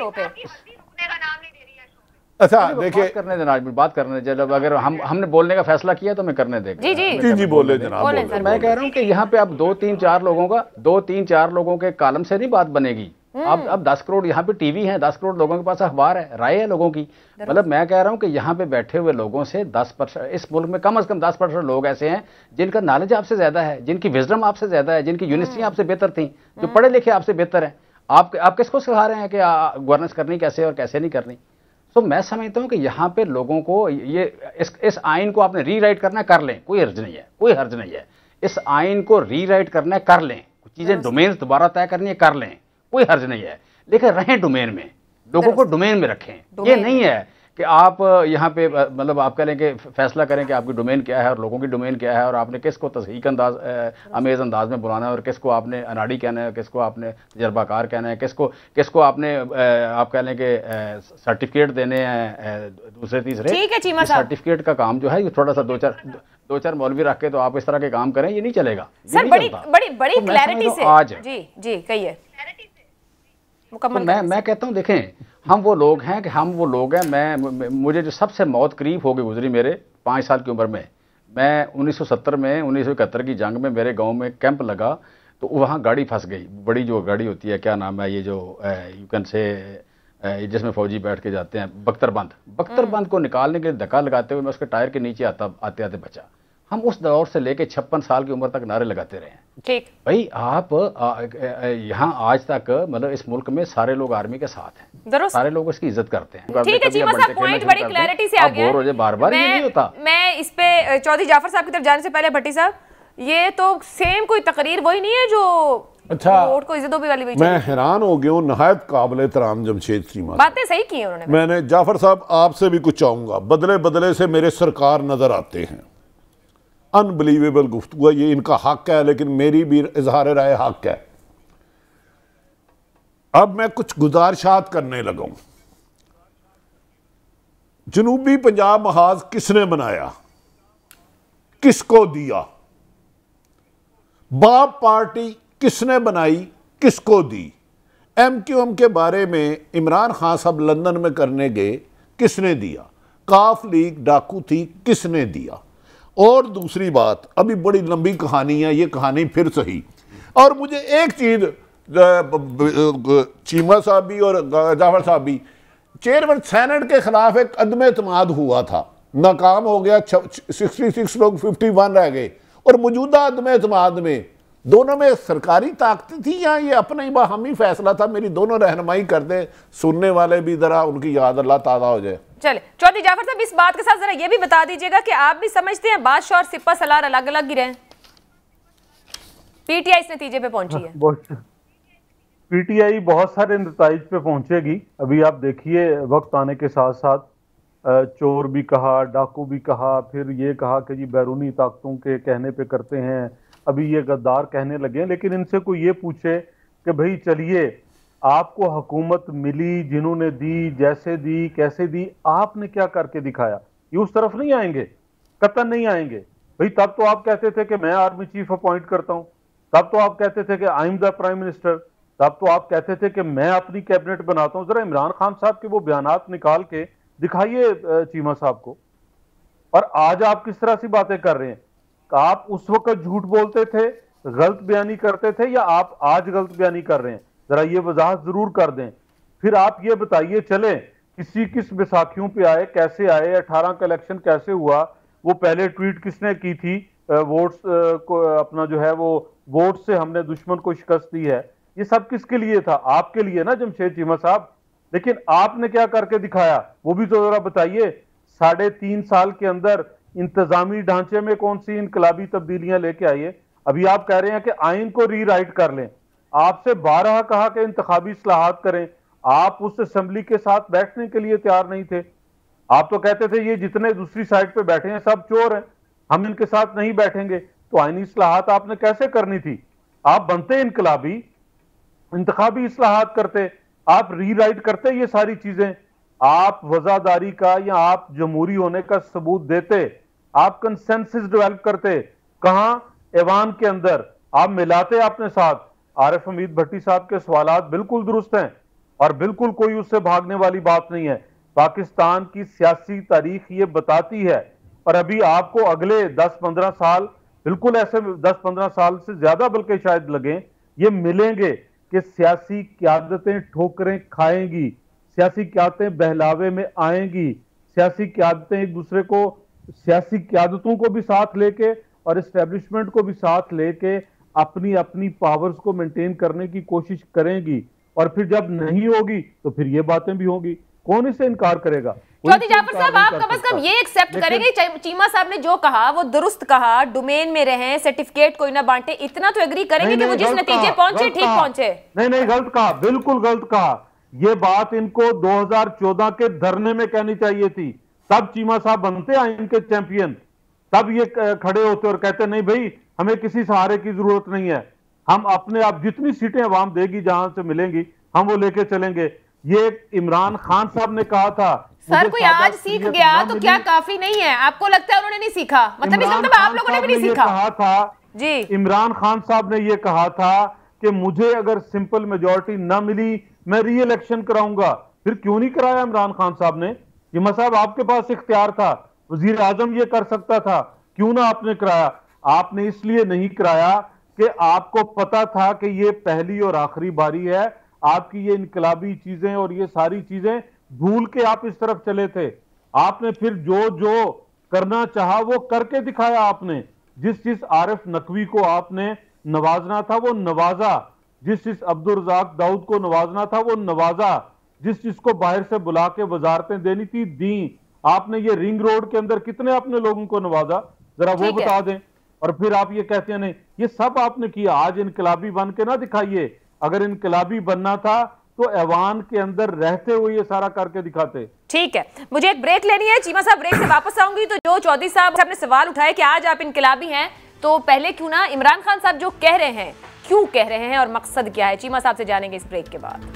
D: अच्छा देखिए,
F: करने देना, बात करने दे। अगर हमने बोलने का फैसला किया तो मैं करने देगा।
D: जी बोले जनाब।
F: मैं कह रहा हूँ कि यहाँ पे अब 2-3-4 लोगों के कॉलम से नहीं बात बनेगी। अब 10 करोड़ यहाँ पे टीवी हैं, 10 करोड़ लोगों के पास अखबार है, राय है लोगों की। मतलब मैं कह रहा हूँ कि यहाँ पे बैठे हुए लोगों से 10%, इस मुल्क में कम से कम 10% लोग ऐसे हैं जिनका नॉलेज आपसे ज्यादा है, जिनकी विजडम आपसे ज्यादा है, जिनकी यूनिवर्सिटी आपसे बेहतर थी, जो पढ़े लिखे आपसे बेहतर हैं। आप किसको सिखा रहे हैं कि गवर्नेंस करनी कैसे और कैसे नहीं करनी? तो मैं समझता हूं कि यहाँ पे लोगों को इस आइन को आपने रीराइट करना है, कर लें, कोई हर्ज नहीं है, कोई हर्ज नहीं है। इस आइन को रीराइट करना है, कर लें। कुछ चीजें डोमेन दोबारा तय करनी है, कर लें, कोई हर्ज नहीं है। लेकिन रहें डोमेन में, लोगों को डोमेन में रखें। ये नहीं है कि आप यहाँ पे मतलब आप कह लें कि फैसला करें कि आपकी डोमेन क्या है और लोगों की डोमेन क्या है, और आपने किसको तस्हीक अमेज़ अंदाज में बुलाना है, और किसको आपने अनाड़ी कहना है, किसको आपने तजर्बाकार कहना है, किसको आपने आप कह लें कि सर्टिफिकेट देने हैं दूसरे तीसरे। सर्टिफिकेट का काम जो है ये थोड़ा सा दो चार मौलवी रख के तो आप इस तरह के काम करें, ये नहीं चलेगा।
A: सर बड़ी क्लैरिटी से आज जी कहिए।
F: तो मैं कहता हूँ देखें, हम वो लोग हैं, मुझे जो सबसे मौत करीब हो गई गुजरी मेरे 5 साल की उम्र में, मैं 1970 में 1971 की जंग में मेरे गांव में कैंप लगा, तो वहाँ गाड़ी फंस गई, बड़ी जो गाड़ी होती है, क्या नाम है ये जो यू कैन से जिसमें फौजी बैठ के जाते हैं, बख्तरबंद को निकालने के लिए धक्का लगाते हुए मैं उसके टायर के नीचे आते बचा। हम उस दौर से लेके 56 साल की उम्र तक नारे लगाते रहे हैं।
A: ठीक
F: भाई, आप यहाँ आज तक मतलब इस मुल्क में सारे लोग आर्मी के साथ हैं, सारे लोग इसकी इज्जत करते हैं।
A: ठीक है चीमा साहब, पॉइंट बड़ी क्लैरिटी से आ गया।
F: बोर हो जाए बार-बार, ये नहीं होता।
A: मैं इस पे चौधरी जाफर साहब की तरफ जाने से पहले भट्टी साहब, ये तो सेम कोई तकरीर वही नहीं है जो वोट को इज्जत वाली।
D: मैं हैरान हो गया हूँ, नहायत काबिल एहतराम जमशेद चीमा,
A: बातें सही की हैं उन्होंने।
D: मैंने जाफर साहब आपसे भी कुछ चाहूंगा, बदले से मेरे सरकार नजर आते हैं, अनबिलीवेबल गुफ्तगू है, ये इनका हक है, लेकिन मेरी भी इजहार राय हक है। अब मैं कुछ गुजारिशात करने लगा हूं। जनूबी पंजाब महाज किसने बनाया, किसको दिया? बाप पार्टी किसने बनाई, किसको दी? MQM के बारे में इमरान खान साहब लंदन में करने गए, किसने दिया? काफ लीग डाकू थी, किसने दिया? और दूसरी बात, अभी बड़ी लंबी कहानी है, ये कहानी फिर सही। और मुझे एक चीज चीमा साहब भी और जाफर साहब भी, चेयरमैन सेनेट के खिलाफ एक अदम एतमाद हुआ था, नाकाम हो गया, 66 लोग 51 रह गए। और मौजूदा अदम एतमाद में दोनों में सरकारी ताकत थी या ये अपना ही बाहमी फैसला था? मेरी दोनों रहनुमाई कर दें, सुनने वाले भी जरा उनकी याद अल्लाह ताज़ा हो जाए।
A: चले चौधरी जाफर साहब, इस बात के साथ जरा ये भी बता दीजिएगा कि आप भी समझते हैं बादशाह और सिपा सलार अलग अलग गिरे हैं? पीटीआई इस नतीजे पे पहुंची है।
E: पीटीआई बहुत सारे नतीजे पे पहुंचेगी। अभी आप देखिए, वक्त आने के साथ साथ चोर भी कहा, डाकू भी कहा, फिर ये कहा कि जी बैरूनी ताकतों के कहने पे करते हैं, अभी ये गद्दार कहने लगे। लेकिन इनसे कोई ये पूछे कि भाई चलिए, आपको हुकूमत मिली, जिन्होंने दी, जैसे दी, कैसे दी, आपने क्या करके दिखाया? ये उस तरफ नहीं आएंगे, कतई नहीं आएंगे। भाई तब तो आप कहते थे कि मैं आर्मी चीफ अपॉइंट करता हूं, तब तो आप कहते थे कि I am the prime minister, तब तो आप कहते थे कि मैं अपनी कैबिनेट बनाता हूं। जरा इमरान खान साहब के वो बयानात निकाल के दिखाइए चीमा साहब को। और आज आप किस तरह से बातें कर रहे हैं? आप उस वक्त झूठ बोलते थे, गलत बयानी करते थे, या आप आज गलत बयानी कर रहे हैं? जरा ये वजाहत जरूर कर दें। फिर आप ये बताइए, चले किस बैसाखियों पे आए, कैसे आए, 18 का इलेक्शन कैसे हुआ, वो पहले ट्वीट किसने की थी, वोट्स को अपना जो है वो वोट से हमने दुश्मन को शिकस्त दी है, ये सब किसके लिए था? आपके लिए ना जमशेद चीमा साहब। लेकिन आपने क्या करके दिखाया वो भी तो जरा बताइए। 3.5 साल के अंदर इंतजामी ढांचे में कौन सी इनकलाबी तब्दीलियां लेके आइए? अभी आप कह रहे हैं कि आइन को रीराइट कर लें, आपसे 12 कहा कि इंतखाबी इस्लाहात करें, आप उस असेंबली के साथ बैठने के लिए तैयार नहीं थे। आप तो कहते थे ये जितने दूसरी साइड पे बैठे हैं सब चोर हैं, हम इनके साथ नहीं बैठेंगे। तो आइनी इस्लाहात आपने कैसे करनी थी? आप बनते इनकलाबी, इंतखाबी इस्लाहात करते, आप रीराइट करते ये सारी चीजें, आप वजादारी का या आप जमहूरी होने का सबूत देते, आप कंसेंसस डेवलप करते। कहां? ऐवान के अंदर आप मिलाते अपने साथ। आरिफ हमीद भट्टी साहब के सवालात बिल्कुल दुरुस्त हैं और बिल्कुल कोई उससे भागने वाली बात नहीं है। पाकिस्तान की सियासी तारीख ये बताती है। और अभी आपको अगले 10-15 साल, बिल्कुल ऐसे 10-15 साल से ज्यादा बल्कि शायद लगे, ये मिलेंगे कि सियासी क़यादतें ठोकरें खाएंगी, सियासी क़यादतें बहलावे में आएंगी, सियासी क़यादतें एक दूसरे को, सियासी क़यादतों को भी साथ लेके और इस्टेब्लिशमेंट को भी साथ लेके अपनी अपनी पावर्स को मेंटेन करने की कोशिश करेंगी। और फिर जब नहीं होगी तो फिर ये बातें भी होंगी। कौन इससे इनकार करेगा?
A: चौधरी जाफर साहब, आप कम से कम ये एक्सेप्ट करेंगे चीमा साहब ने जो कहा वो दुरुस्त कहा, डोमेन में रहें, सर्टिफिकेट कोई ना बांटे, इतना तो एग्री करेंगे कि वो जिस नतीजे पहुंचे ठीक पहुंचे?
E: नहीं, गलत कहा, बिल्कुल गलत कहा। ये बात इनको 2014 के धरने में कहनी चाहिए थी। तब चीमा साहब बनते आइन के चैंपियन, तब ये खड़े होते और कहते नहीं भाई हमें किसी सहारे की जरूरत नहीं है, हम अपने आप जितनी सीटें अवाम देगी जहां से मिलेंगी हम वो लेके चलेंगे। ये इमरान खान साहब ने कहा था।
A: सर कोई आज सीख गया तो क्या काफी नहीं है? आपको लगता है उन्होंने नहीं सीखा? मतलब इस मतलब आप लोगों ने भी नहीं सीखा?
E: कहा था जी, इमरान खान साहब ने ये कहा था कि मुझे अगर सिंपल मेजोरिटी ना मिली मैं री इलेक्शन कराऊंगा। फिर क्यों नहीं कराया इमरान खान साहब ने? चीमा साहब आपके पास इख्तियार था, वजीर आजम ये कर सकता था, क्यों ना आपने कराया? आपने इसलिए नहीं कराया कि आपको पता था कि ये पहली और आखिरी बारी है। आपकी ये इनकलाबी चीजें और ये सारी चीजें भूल के आप इस तरफ चले थे। आपने फिर जो जो करना चाहा वो करके दिखाया। आपने जिस आरिफ नकवी को आपने नवाजना था वो नवाजा, जिस अब्दुल रज़ाक दाऊद को नवाजना था वो नवाजा, जिसको बाहर से बुला के वजारतें देनी थी दी। आपने ये रिंग रोड के अंदर कितने अपने लोगों को नवाजा, जरा वो बता दें। और फिर आप ये कहते हैं नहीं, ये सब आपने किया। आज इनकलाबी बन के ना दिखाइए। अगर इनकलाबी बनना था तो ऐवान के अंदर रहते हुए ये सारा करके दिखाते।
A: ठीक है, मुझे एक ब्रेक लेनी है चीमा साहब, ब्रेक से वापस आऊंगी। तो जो चौधरी साहब ने सवाल उठाए कि आज आप इनकलाबी हैं, तो पहले क्यों ना इमरान खान साहब जो कह रहे हैं क्यों कह रहे हैं और मकसद क्या है, चीमा साहब से जानेंगे इस ब्रेक के बाद।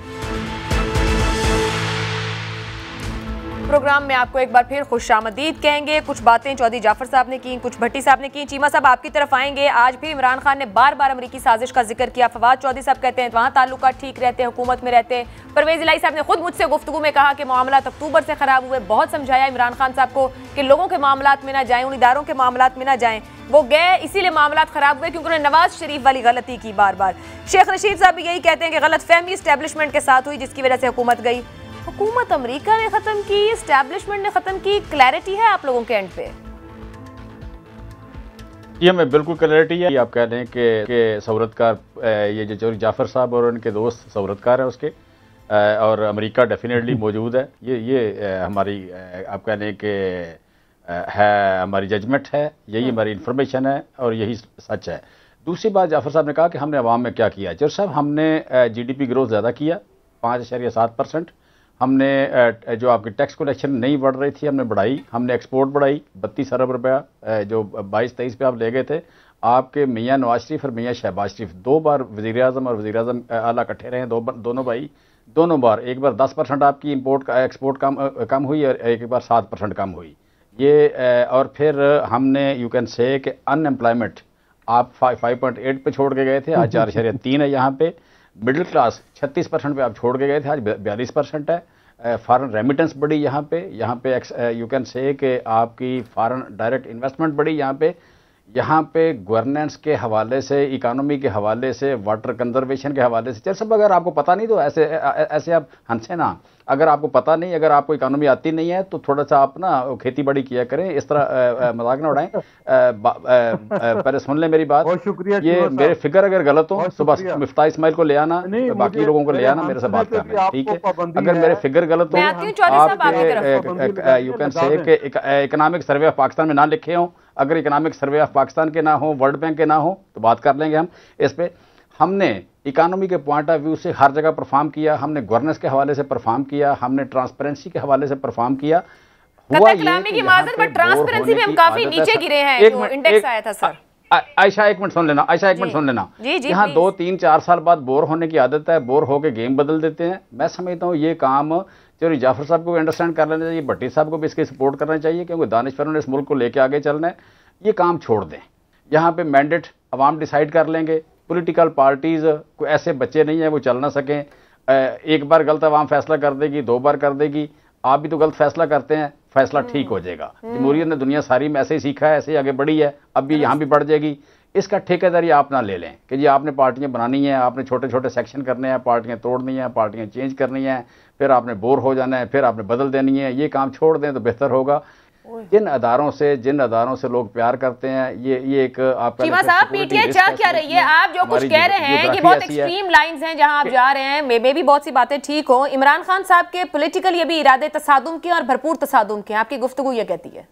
A: प्रोग्राम में आपको एक बार फिर खुशामदीद कहेंगे। कुछ बातें चौधरी जाफर साहब ने की, कुछ भट्टी साहब ने की। चीमा साहब आपकी तरफ आएंगे। आज भी इमरान खान ने बार बार अमरीकी साजिश का जिक्र किया। फवाद चौधरी साहब कहते हैं वहाँ ताल्लुकात ठीक रहते हैं, हुकूमत में रहते हैं। परवेज इलाही साहब ने खुद मुझसे गुफ्तगू में कहा कि मामलात अक्टूबर से खराब हुए। बहुत समझाया इमरान खान साहब को कि लोगों के मामलात में ना जाएं, उन इदारों के मामलात में ना जाएं। वो गए, इसीलिए मामलात खराब हुए क्योंकि उन्होंने नवाज शरीफ वाली गलती की बार बार। शेख रशीद साहब भी यही कहते हैं कि गलत फहमी इस्टेब्लिशमेंट के साथ हुई जिसकी वजह से हुकूमत गई। हुकूमत अमेरिका ने खत्म की, एस्टैब्लिशमेंट ने खत्म की, क्लैरिटी है आप लोगों के एंड पे?
F: ये हमें बिल्कुल क्लैरिटी है। आप कह रहे हैं कि सहूलतकार ये जो चौधरी जाफर साहब और उनके दोस्त सहूलतकार है उसके, और अमेरिका डेफिनेटली मौजूद है। ये हमारी आप कह रहे हैं कि है हमारी जजमेंट है, यही हमारी इंफॉर्मेशन है और यही सच है। दूसरी बात, जाफर साहब ने कहा कि हमने अवाम में क्या किया। चौधरी साहब, हमने जीडीपी ग्रोथ ज़्यादा किया 5.7%। हमने जो आपकी टैक्स कलेक्शन नहीं बढ़ रही थी हमने बढ़ाई, हमने एक्सपोर्ट बढ़ाई 32 अरब रुपया जो 22-23 पे आप ले गए थे। आपके मियाँ नवाज शरीफ और मियाँ शहबाज शरीफ 2 बार वज़ीर आज़म और वज़ीर आज़म आला इकट्ठे रहे, दोनों भाई, दोनों बार, एक बार 10% आपकी एक्सपोर्ट कम हुई और एक बार 7% कम हुई। ये और फिर हमने यू कैन से कि अनएम्प्लॉयमेंट आप 5.8 पे छोड़ के गए थे, आज 4.3 है यहाँ पे। मिडिल क्लास 36% पे आप छोड़ के गए थे, आज 42% है। फॉरेन रेमिटेंस बढ़ी यहाँ पे यू कैन से कि आपकी फॉरेन डायरेक्ट इन्वेस्टमेंट बढ़ी यहाँ पे गवर्नेंस के हवाले से, इकानमी के हवाले से, वाटर कंजर्वेशन के हवाले से। चल सब, अगर आपको पता नहीं तो ऐसे आप हंसे ना। अगर आपको पता नहीं, अगर आपको इकानमी आती नहीं है तो थोड़ा सा आप ना खेती बाड़ी किया करें, इस तरह मजाक ना उड़ाएं। पहले सुन ले मेरी बात।
E: बहुत शुक्रिया।
F: ये मेरे फिगर अगर गलत हो सुबह मिफ्ता इस्माइल को ले आना, बाकी लोगों को ले आना, मेरे से बात करना, ठीक है? अगर मेरे फिगर गलत हो, आप यू कैन से कि इकोनॉमिक सर्वे ऑफ पाकिस्तान में ना लिखे हों, अगर इकोनॉमिक सर्वे ऑफ पाकिस्तान के ना हो, वर्ल्ड बैंक के ना हो, तो बात कर लेंगे हम इस पे। हमने इकोनॉमी के पॉइंट ऑफ व्यू से हर जगह परफॉर्म किया, हमने गवर्नेंस के हवाले से परफॉर्म किया, हमने ट्रांसपेरेंसी के हवाले से परफॉर्म किया। हुआ ये कि
A: ट्रांसपेरेंसी में हम काफी नीचे गिरे हैं, जो इंडेक्स आया था सर।
F: आयशा एक मिनट सुन लेना, यहाँ 2, 3, 4 साल बाद बोर होने की आदत है, बोर होके गेम बदल देते हैं। मैं समझता हूँ ये काम चौधरी जाफर साहब को अंडरस्टैंड कर लेना चाहिए, भट्टी साहब को भी इसकी सपोर्ट करना चाहिए, क्योंकि दानिशवरों ने इस मुल्क को लेके आगे चलना है। ये काम छोड़ दें, यहाँ पे मैंडेट अवाम डिसाइड कर लेंगे। पॉलिटिकल पार्टीज कोई ऐसे बच्चे नहीं है वो चल ना सकें। एक बार गलत अवाम फैसला कर देगी, 2 बार कर देगी, आप भी तो गलत फैसला करते हैं, फैसला ठीक हो जाएगा। जमहूरियत ने दुनिया सारी में ऐसे ही सीखा है, ऐसे ही आगे बढ़ी है, अब भी यहाँ भी बढ़ जाएगी। इसका ठेकेदारी आप ना ले लें कि जी आपने पार्टियां बनानी है, आपने छोटे छोटे सेक्शन करने हैं, पार्टियां तोड़नी है, पार्टियां चेंज करनी है, फिर आपने बोर हो जाना है, फिर आपने बदल देनी है। ये काम छोड़ दें तो बेहतर होगा। जिन अदारों से लोग प्यार करते हैं, ये एक आपका
A: चीमा साहब, पीटीआई चाह क्या रही है? आप जो कुछ कह रहे हैं ये बहुत एक्सट्रीम लाइंस हैं जहां आप जा रहे हैं। मे भी बहुत सी बातें ठीक हो। इमरान खान साहब के पॉलिटिकल ये भी इरादे तसादुम के और भरपूर तसादुम के, आपकी गुफ्तगू ये कहती है?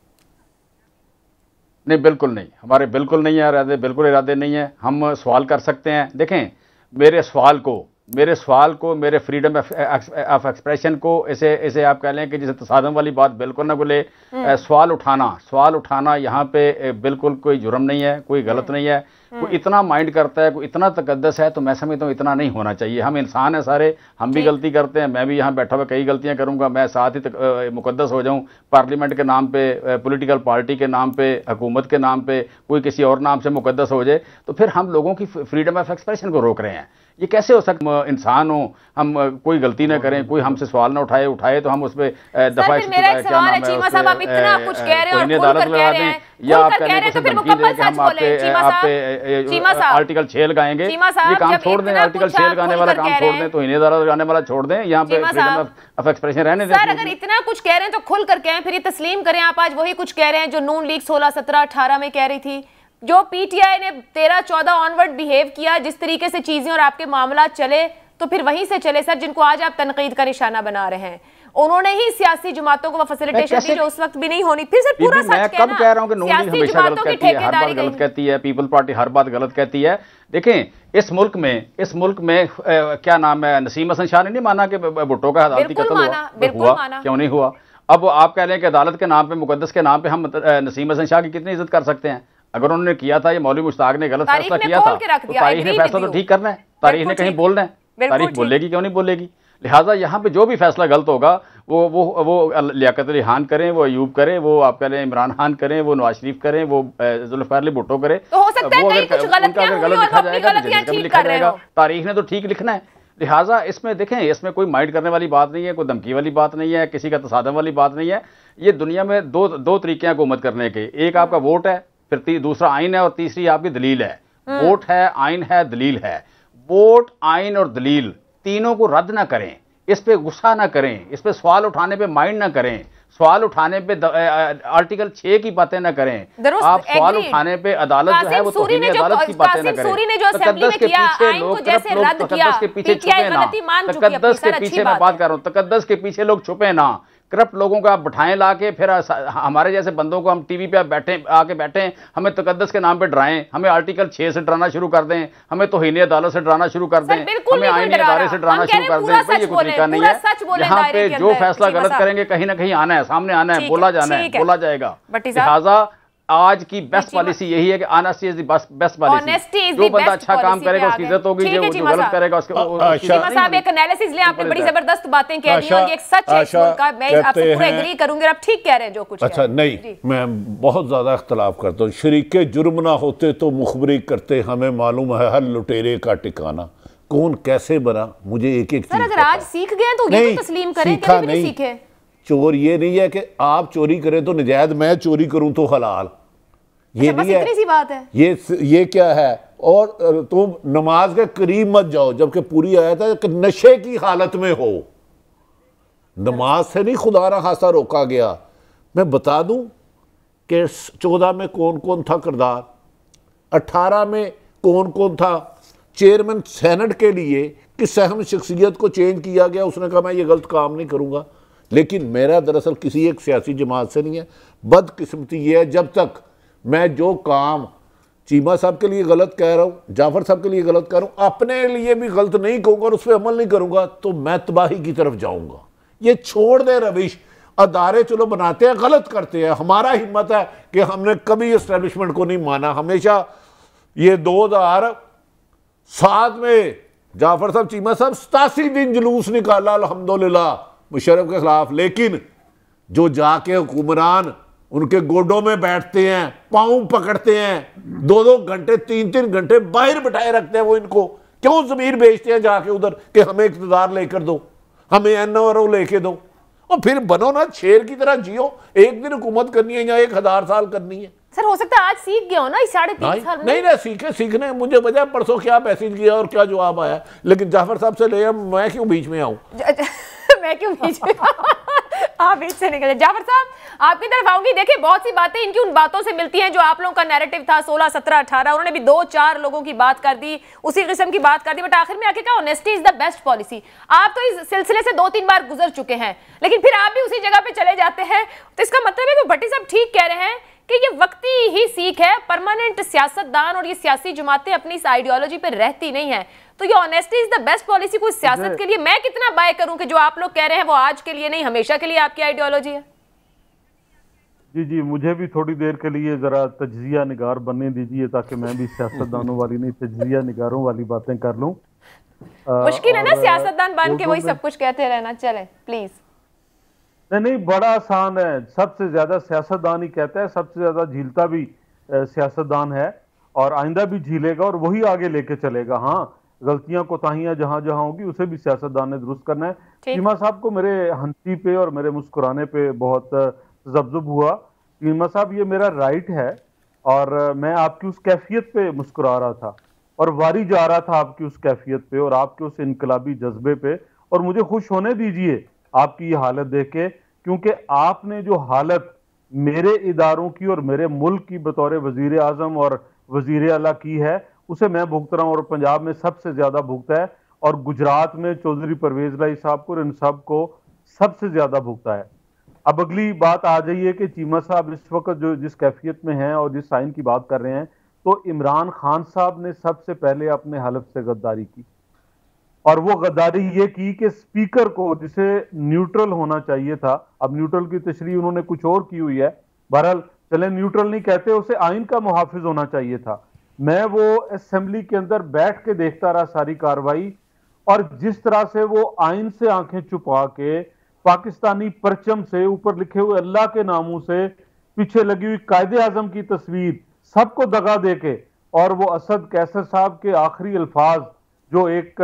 F: नहीं, बिल्कुल नहीं, हमारे बिल्कुल नहीं है इरादे, बिल्कुल इरादे नहीं है। हम सवाल कर सकते हैं। देखें, मेरे सवाल को मेरे फ्रीडम ऑफ एक्सप्रेशन को ऐसे आप कह लें कि जैसे तसादम वाली बात बिल्कुल ना बोले। सवाल उठाना यहाँ पे बिल्कुल कोई जुर्म नहीं है, कोई गलत नहीं है। कोई इतना माइंड करता है, कोई इतना तकद्दस है, तो मैं समझता हूँ इतना नहीं होना चाहिए। हम इंसान हैं सारे, हम भी गलती करते हैं। मैं भी यहाँ बैठा हुआ कई गलतियाँ करूँगा, मैं साथ ही मुकद्दस हो जाऊँ पार्लियामेंट के नाम पे, पॉलिटिकल पार्टी के नाम पे, हुकूमत के नाम पे, कोई किसी और नाम से मुकद्दस हो जाए, तो फिर हम लोगों की फ्रीडम ऑफ एक्सप्रेशन को रोक रहे हैं। ये कैसे हो सकता? इंसान हो, हम कोई गलती ना करें, कोई हमसे सवाल ना उठाए तो हम उस पर दफा आर्टिकल 6 लगाएंगे। ये काम छोड़ दें, आर्टिकल 6 लगाने वाला काम छोड़ दें, तो इन्हें लगाने वाला छोड़ दें, यहाँ पे फ्रीडम ऑफ एक्सप्रेशन रहने दें।
A: सर, अगर इतना कुछ कह रहे हैं तो खुल कर कहें, फिर ये तस्लीम करें। आप आज वही कुछ कह रहे हैं जो नून लीग 16, 17, 18 में कह रही थी। जो पीटीआई ने 13, 14 ऑनवर्ड बिहेव किया, जिस तरीके से चीजें और आपके मामला चले, तो फिर वहीं से चले सर, जिनको आज आप तनकीद का निशाना बना रहे हैं। उन्होंने ही सियासी जमातों को वो फैसिलिटेशन दी जो उस वक्त भी नहीं होनी। फिर सर पूरा सच कहना।
F: मैं कब कह रहा हूं कि नून लीग हमेशा गलत कहती है, हर बात गलत कहती है, पीपल पार्टी हर बात गलत कहती है। देखें, इस मुल्क में क्या नाम है, नसीम हसन शाह ने नहीं माना कि भुट्टो का अदालती कत्ल हुआ, क्यों नहीं हुआ? अब आप कह रहे हैं कि अदालत के नाम पे, मुकद्दस के नाम पे हम नसीम हसन शाह की कितनी इज्जत कर सकते हैं? अगर उन्होंने किया था, ये मौलवी मुश्ताक ने गलत फैसला किया था, तो तारीख ने फैसला तो ठीक करना है, तारीख ने कहीं बोलना है, तारीख बोलेगी क्यों नहीं बोलेगी? लिहाजा यहाँ पे जो भी फैसला गलत होगा वो लियाकत अली खान करें, वो अयूब करें, वो आप कह रहे हैं इमरान खान करें, वो नवाज शरीफ करें, वो जुल्फिकार अली भुट्टो करें,
A: तो हो सकता है
F: वो अगर गलत लिखा जाएगा तो लिखा जाएगा, तारीख ने तो ठीक लिखना है। लिहाजा इसमें देखें, इसमें कोई माइंड करने वाली बात नहीं है, कोई धमकी वाली बात नहीं है, किसी का तसादम वाली बात नहीं है। ये दुनिया में दो तरीके हैं हुकूमत करने के। एक आपका वोट है, फिर दूसरा आइन है, और तीसरी आपकी दलील है। वोट है, आइन है, दलील है। वोट, आइन और दलील तीनों को रद्द ना करें। इस पे गुस्सा ना करें, इस पे सवाल उठाने पे माइंड ना करें, सवाल उठाने पे आर्टिकल 6 की बातें ना करें, आप सवाल उठाने पे अदालत जो है वो तौहीन अदालत की बातें ना करें। तकद्दस के पीछे लोग तकद्दस के पीछे छुपे ना, तकद्दस के पीछे मैं बात कर रहा हूँ, तकद्दस के पीछे लोग छुपे ना, करप्ट लोगों को आप बिठाएं लाके, फिर हमारे जैसे बंदों को हम टीवी पे आके बैठे हमें तकद्दस के नाम पे डराएं, हमें आर्टिकल 6 से डराना शुरू कर दें, हमें तौहीन अदालत से डराना शुरू कर दें, हमें आईनी इदारे से डराना शुरू कर दें। भाई ये कुछ तरीका नहीं है। यहाँ पे जो फैसला गलत करेंगे कहीं ना कहीं आना है, सामने आना है, बोला जाना है, बोला जाएगा। लिहाजा आज की बेस्ट पॉलिसी यही है कि honesty is the best policy. जो बंदा अच्छा काम करेगा उसकी इज्जत होगी, जो गलत करेगा उसके
A: साहब एक एनालिसिस ले, आपने बड़ी जबरदस्त बातें कह दी और ये एक सच है इसका, मैं आपसे पूरा एग्री करूंगी, आप ठीक कह रहे हैं जो कुछ।
D: अच्छा नहीं, मैं बहुत ज्यादा इख्तलाफ करता हूँ। शरीके जुर्म ना होते तो मुखबरी करते, हमें मालूम है हर लुटेरे का ठिकाना। कौन कैसे बना मुझे एक एक
A: सर, अगर आज सीख गए तो ये तो तस्लीम करें, कभी नहीं सीखे।
D: चोर ये नहीं है कि आप चोरी करें तो नजायज, मैं चोरी करूं तो हलाल, ये नहीं है।
A: सी बात है
D: ये क्या है। और तुम नमाज के करीब मत जाओ, जबकि पूरी आयत है कि नशे की हालत में हो। नमाज से नहीं खुदा ना खासा रोका गया। मैं बता दूं कि 14 में कौन कौन था किरदार, 18 में कौन कौन था चेयरमैन सेनेट के लिए, किस अहम शख्सियत को चेंज किया गया, उसने कहा मैं ये गलत काम नहीं करूंगा। लेकिन मेरा दरअसल किसी एक सियासी जमात से नहीं है। बदकिस्मती ये है, जब तक मैं जो काम चीमा साहब के लिए गलत कह रहा हूँ, जाफर साहब के लिए गलत कह रहा हूँ, अपने लिए भी गलत नहीं कहूँगा और उस पर अमल नहीं करूँगा तो मैं तबाही की तरफ जाऊँगा। ये छोड़ दे रविश। अदारे चलो बनाते हैं, गलत करते हैं। हमारा हिम्मत है कि हमने कभी एस्टेब्लिशमेंट को नहीं माना, हमेशा ये 2007 में जाफर साहब चीमा साहब 87 दिन जुलूस निकाला अल्हम्दुलिल्लाह मुशर्रफ के खिलाफ, लेकिन जो जाके हुक्मरान उनके गोडों में बैठते हैं, पाँव पकड़ते हैं, 2-2 घंटे 3-3 घंटे बाहर बिठाए रखते हैं, वो इनको क्यों ज़मीर बेचते हैं जाके उधर कि हमें इक़्तिदार लेकर दो, हमें एनओआरओ लेके दो, और फिर बनो ना, शेर की तरह जियो। एक दिन हुकूमत करनी है या 1000 साल करनी है।
A: सर हो सकता है आज सीख गया हो ना इस 3.5 साल में।
D: नहीं ना सीखने मुझे बजाय परसों क्या मैसेज किया और क्या जवाब आया। लेकिन जाफर साहब से ले मैं क्यों बीच में आऊँ
A: मैं क्यों बीच में आप बीच से निकले। जाफर साहब आपकी तरफ आऊंगी। देखिए बहुत सी बातें इनकी उन बातों से मिलती हैं जो आप लोगों का नैरेटिव था 16, 17, 18। उन्होंने भी 2-4 लोगों की बात कर दी, उसी किस्म की बात कर दी, बट आखिर में आके कहा honesty is the best policy. आप तो इस सिलसिले से 2-3 बार गुजर चुके हैं, लेकिन फिर आप भी उसी जगह पे चले जाते हैं। तो इसका मतलब है कि भट्टी साहब ठीक कह रहे हैं कि ये वक्ती ही सीख है। परमानेंट सियासतदान और ये सियासी जमातें अपनी इस आइडियोलॉजी पे रहती नहीं है। तो ये honesty is the best policy कोई सियासत के लिए मैं कितना बाय करूं कि जो आप लोग कह रहे हैं वो आज के लिए नहीं हमेशा के लिए आपकी आइडियोलॉजी है।
E: जी मुझे भी थोड़ी देर के लिए जरा तज्जिया निगार बनने दीजिए ताकि मैं भी सियासतदानों वाली नहीं तज्जिया निगारों वाली बातें कर लूं।
A: मुश्किल है ना सियासतदान बन के वही सब कुछ कहते रहना। चलें प्लीज।
E: नहीं बड़ा आसान है। सबसे ज्यादा सियासतदान ही कहता है, सबसे ज्यादा झीलता भी सियासतदान है और आइंदा भी झीलेगा और वही आगे लेके चलेगा। हाँ गलतियां कोताहियां जहां जहां होगी उसे भी सियासतदान ने दुरुस्त करना है। चीमा साहब को मेरे हंसी पे और मेरे मुस्कुराने पे बहुत जबजुब हुआ। चीमा साहब ये मेरा राइट है और मैं आपकी उस कैफियत पे मुस्कुरा रहा था और वारी जा रहा था आपकी उस कैफियत पे और आपके उस इनकलाबी जज्बे पे, और मुझे खुश होने दीजिए आपकी ये हालत देख के, क्योंकि आपने जो हालत मेरे इदारों की और मेरे मुल्क की बतौर वजीर आजम और वजीर आला की है उसे मैं भुगत रहा हूँ और पंजाब में सबसे ज्यादा भुगता है और गुजरात में चौधरी परवेज लाई साहब को और इन सब को सबसे ज्यादा भुगता है। अब अगली बात आ जाइए कि चीमा साहब इस वक्त जो जिस कैफियत में हैं और जिस साइन की बात कर रहे हैं, तो इमरान खान साहब ने सबसे पहले अपने हलफ से गद्दारी की और वो गद्दारी ये की कि स्पीकर को जिसे न्यूट्रल होना चाहिए था, अब न्यूट्रल की तशरीह उन्होंने कुछ और की हुई है, बहरहाल चले न्यूट्रल नहीं कहते, उसे आइन का मुहाफिज होना चाहिए था। मैं वो असेंबली के अंदर बैठ के देखता रहा सारी कार्रवाई, और जिस तरह से वो आइन से आंखें छुपा के पाकिस्तानी परचम से ऊपर लिखे हुए अल्लाह के नामों से पीछे लगी हुई कायदे आजम की तस्वीर सबको दगा दे के, और वो असद कैसर साहब के आखिरी अल्फाज जो एक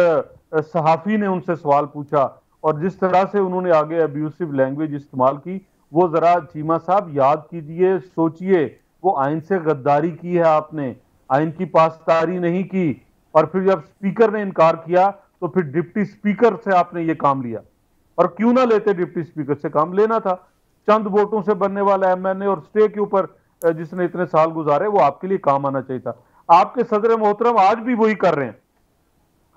E: सहाफी ने उनसे सवाल पूछा और जिस तरह से उन्होंने आगे अब्यूसिव लैंग्वेज इस्तेमाल की, वो जरा चीमा साहब याद कीजिए, सोचिए, वो आइन से गद्दारी की है आपने, आइन की पासदारी नहीं की। और फिर जब स्पीकर ने इनकार किया तो फिर डिप्टी स्पीकर से आपने ये काम लिया। और क्यों ना लेते, डिप्टी स्पीकर से काम लेना था। चंद वोटों से बनने वाला एमएनए और स्टे के ऊपर जिसने इतने साल गुजारे, वो आपके लिए काम आना चाहिए था। आपके सदर मोहतरम आज भी वही कर रहे हैं,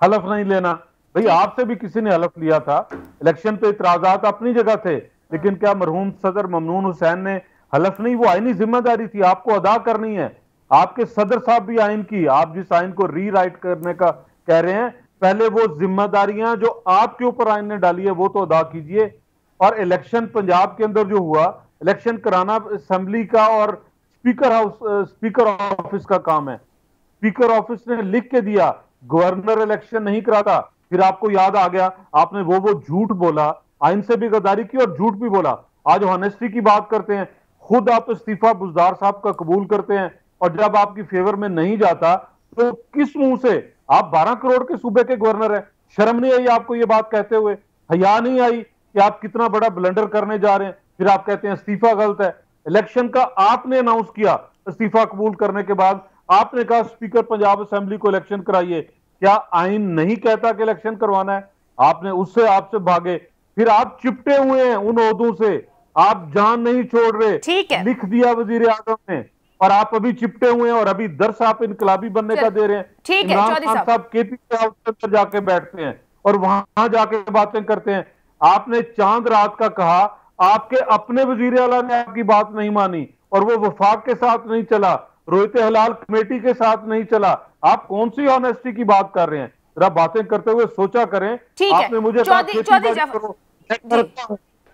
E: हलफ नहीं लेना। भाई आपसे भी किसी ने हलफ लिया था, इलेक्शन पे इतराजात अपनी जगह थे, लेकिन क्या मरहूम सदर ममनून हुसैन ने हलफ नहीं, वो आईनी जिम्मेदारी थी, आपको अदा करनी है। आपके सदर साहब भी आइन की, आप जिस आइन को रीराइट करने का कह रहे हैं, पहले वो जिम्मेदारियां जो आपके ऊपर आइन ने डाली है वो तो अदा कीजिए। और इलेक्शन पंजाब के अंदर जो हुआ, इलेक्शन कराना असेंबली का और स्पीकर ऑफिस का काम है। स्पीकर ऑफिस ने लिख के दिया गवर्नर इलेक्शन नहीं कराता, फिर आपको याद आ गया, आपने वो झूठ बोला, आइन से भी गद्दारी की और झूठ भी बोला। आज ऑनेस्टी की बात करते हैं, खुद आप इस्तीफा बुजदार साहब का कबूल करते हैं, और जब आपकी फेवर में नहीं जाता तो किस मुंह से? आप 12 करोड़ के सूबे के गवर्नर हैं, शर्म नहीं आई आपको ये बात कहते हुए? हया नहीं आई कि आप कितना बड़ा ब्लंडर करने जा रहे हैं? फिर आप कहते हैं इस्तीफा गलत है। इलेक्शन का आपने अनाउंस किया, इस्तीफा कबूल करने के बाद आपने कहा स्पीकर पंजाब असेंबली को इलेक्शन कराइए। क्या आइन नहीं कहता कि इलेक्शन करवाना है? आपने उससे आपसे भागे, फिर आप चिपटे हुए हैं उन ओहदों से, आप जान नहीं छोड़ रहे।
A: ठीक है,
E: लिख दिया वजीर आजम ने, और आप अभी चिपटे हुए हैं, और अभी दर्स आप इनकलाबी बनने का दे रहे हैं।
A: ठीक है,
E: इमरान खान साहब केपी हाउस के अंदर जाके बैठते हैं और वहां जाके बातें करते हैं। आपने चांद रात का कहा, आपके अपने वजीर आला ने आपकी बात नहीं मानी, और वो वफाक के साथ नहीं चला, रोहित हलाल कमेटी के साथ नहीं चला। आप कौन सी ऑनेस्टी की बात कर रहे हैं? जरा बातें करते हुए सोचा करें। आपने मुझे कहा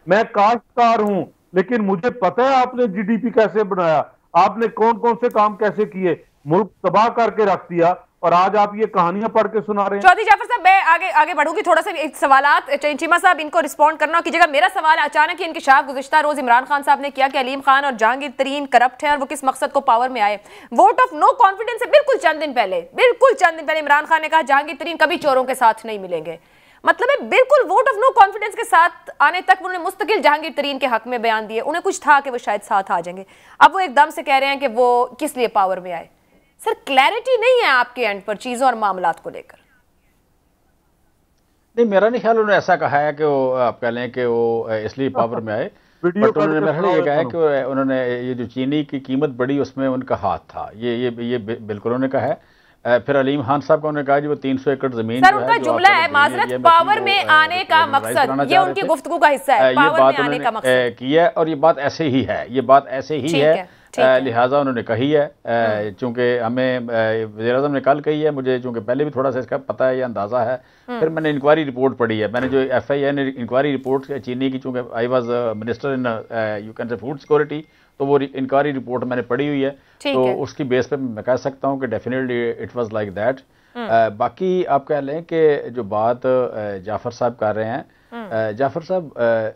E: मैं काश्तकार हूं, लेकिन मुझे पता है आपने जीडीपी कैसे बनाया, आपने कौन कौन से काम कैसे किए, मुल्क तबाह करके रख दिया, और आज आप ये कहानियां पढ़ के सुना रहे हैं।
A: चौधरी जाफर साहब, मैं आगे बढ़ूंगी थोड़ा सा। एक सवालात चीमा साहब इनको रिस्पॉन्ड करना की जगह, मेरा सवाल अचानक ही इंकिशाफ गुज़िश्ता रोज इमरान खान साहब ने किया कि अलीम खान और जहांगीर तरीन करप्ट हैं और वो किस मकसद को पावर में आए। वोट ऑफ नो कॉन्फिडेंस से बिल्कुल चंद दिन पहले इमरान खान ने कहा जहांगीर तरीन कभी चोरों के साथ नहीं मिलेंगे। मतलब है बिल्कुल वोट ऑफ नो कॉन्फिडेंस के साथ आने तक उन्होंने मुस्तकिल जहांगीर तरीन के हक में बयान दिए। उन्हें कुछ था कि वो शायद साथ आ जाएंगे, अब वो एकदम से कह रहे हैं कि वो किस लिए पावर में आए। सर क्लैरिटी नहीं है आपके एंड पर चीजों और मामलात को लेकर?
F: नहीं, मेरा नहीं ख्याल उन्होंने ऐसा कहा है कि वो आप कह लें कि वो इसलिए पावर में आए। बट उन्होंने मेरा ख्याल ये कहा है कि उन्होंने ये जो चीनी की कीमत बढ़ी उसमें उनका हाथ था, ये बिल्कुल उन्होंने कहा है। फिर अलीम खान साहब का उन्होंने कहा जी वो 300 एकड़ जमीन
A: सर उनका जुमला है माजरत पावर में आने का मकसद, ये उनकी गुफ्तगू का हिस्सा है, पावर में आने का मकसद किया,
F: और ये बात ऐसे ही है, ये बात ऐसे ही है, लिहाजा उन्होंने कही है। चूंकि हमें वज़ीर आज़म ने कल कही है, मुझे चूंकि पहले भी थोड़ा सा इसका पता है, ये अंदाज़ा है। फिर मैंने इंक्वायरी रिपोर्ट पढ़ी है, मैंने जो FIA ने इंक्वायरी रिपोर्ट चीनी की, चूंकि I was minister in you can say food security, तो वो इंक्वायरी रिपोर्ट मैंने पढ़ी हुई है, तो उसकी बेस पे मैं कह सकता हूँ कि definitely it was like that. बाकी आप कह लें कि जो बात जाफर साहब कर रहे हैं, जाफर साहब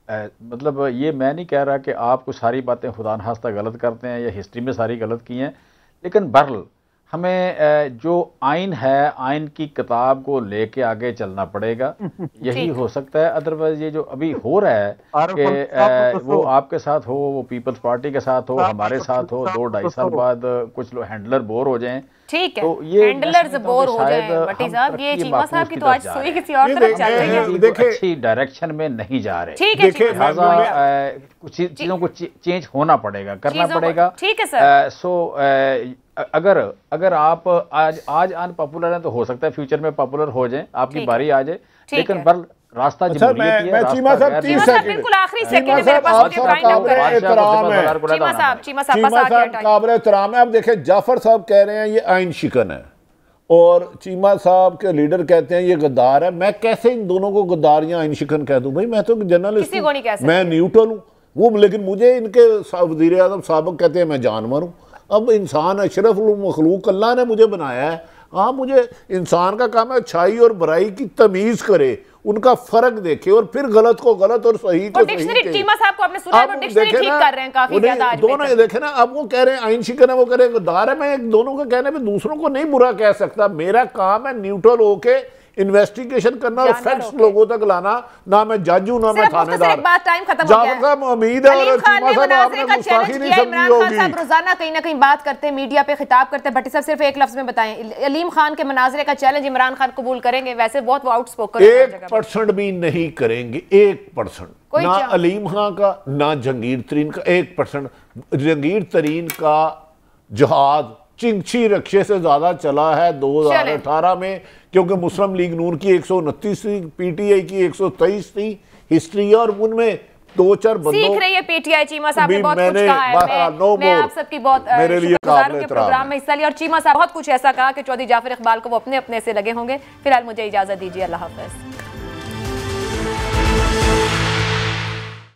F: मतलब ये मैं नहीं कह रहा कि आप कुछ सारी बातें खुदा न खास्ता गलत करते हैं या हिस्ट्री में सारी गलत की हैं, लेकिन बहरहाल हमें जो आइन है, आइन की किताब को लेके आगे चलना पड़ेगा, यही हो सकता है। अदरवाइज ये जो अभी हो रहा है कि वो आपके साथ हो, वो पीपल्स पार्टी के साथ हो, हमारे साथ हो, 2-2.5 साल बाद कुछ लोग हैंडलर बोर हो जाएं,
A: ठीक है, तो ये हैंडलर्स बोर हो जाएं। भट्टी साहब, ये चीमा साहब की तो आज सुई किसी और तरफ चल रही है,
F: देखिए अच्छी डायरेक्शन में नहीं जा रहे।
A: ठीक है,
F: कुछ चीजों को चेंज होना पड़ेगा, करना पड़ेगा।
A: ठीक है सर।
F: सो अगर आप आज अनपॉपुलर हैं तो हो सकता है फ्यूचर में पॉपुलर हो जाएं, आपकी बारी आ जाए, लेकिन पर रास्ता जमहूरियत ही है।
D: चीमा साहब 30 सेकंड
A: बिल्कुल आखिरी सेकंड है मेरे पास, मुझे फाइंड आउट करना है। चीमा साहब बस आ गया,
D: काबिल एहतराम है। अब देखें, जाफर साहब कह रहे हैं ये आइन शिकन है, और चीमा साहब के लीडर कहते हैं ये गद्दार है। मैं कैसे इन दोनों को गद्दार या आइन शिकन कह दूं? भाई मैं तो जर्नलिस्ट हूं, मैं न्यूट्रल हूं वो, लेकिन मुझे इनके वज़ीर आज़म साबिक़ कहते हैं मैं जानवर हूं। अब इंसान अशरफुल मखलूक अल्लाह ने मुझे बनाया है, हाँ मुझे इंसान का काम है अच्छाई और बुराई की तमीज़ करे, उनका फर्क देखे और फिर गलत को गलत और सही को सही।
A: चीमा साहब को आपने सुना है, वो डिक्शनरी ठीक कर रहे हैं काफी ज्यादा आज
D: दोनों। देखे ना, अब वो कह रहे हैं आइन शिकन है, वो कह रहे हैं गद्दार है। मैं दोनों के कहने पे दूसरों को नहीं बुरा कह सकता, मेरा काम है न्यूट्रल होके इन्वेस्टिगेशन करना और फैक्ट्स लोगों तक लाना, ना मैं जज हूं ना मैं थानेदार।
A: टाइम खत्म हो गया है।
D: उम्मीद है और चीमा साहब आपने गुस्ताखी नहीं समझी होगी।
A: रोजाना कहीं ना कहीं बात करते हैं, मीडिया पे खिताब करते हैं। भट्टी साहब सिर्फ एक लफ्ज में बताएं, अलीम खान के मनाजरे का चैलेंज इमरान खान कबूल करेंगे? वैसे बहुत वो आउटस्पोकन है।
D: 1% भी नहीं करेंगे, 1%। ना अलीम खान का ना जहांगीर तरीन का 1%। जहांगीर तरीन का जहाज चिंगची रक्षे से ज्यादा चला है 2018 में, क्योंकि मुस्लिम लीग नून की 129 थी, पीटीआई की 123 थी हिस्ट्री, और उनमें 2-4 बंदों
A: सीख रही है पीटीआई। चीमा साहब ने बहुत कुछ कहा है। मैं आप सबकी बहुत शुक्रगुजार हूं कि प्रोग्राम में हिस्सा लिया, और चीमा साहब बहुत कुछ ऐसा कहा कि चौधरी जाफर इकबाल को वो अपने से लगे होंगे। फिलहाल मुझे इजाजत दीजिए, अल्लाह हाफिज।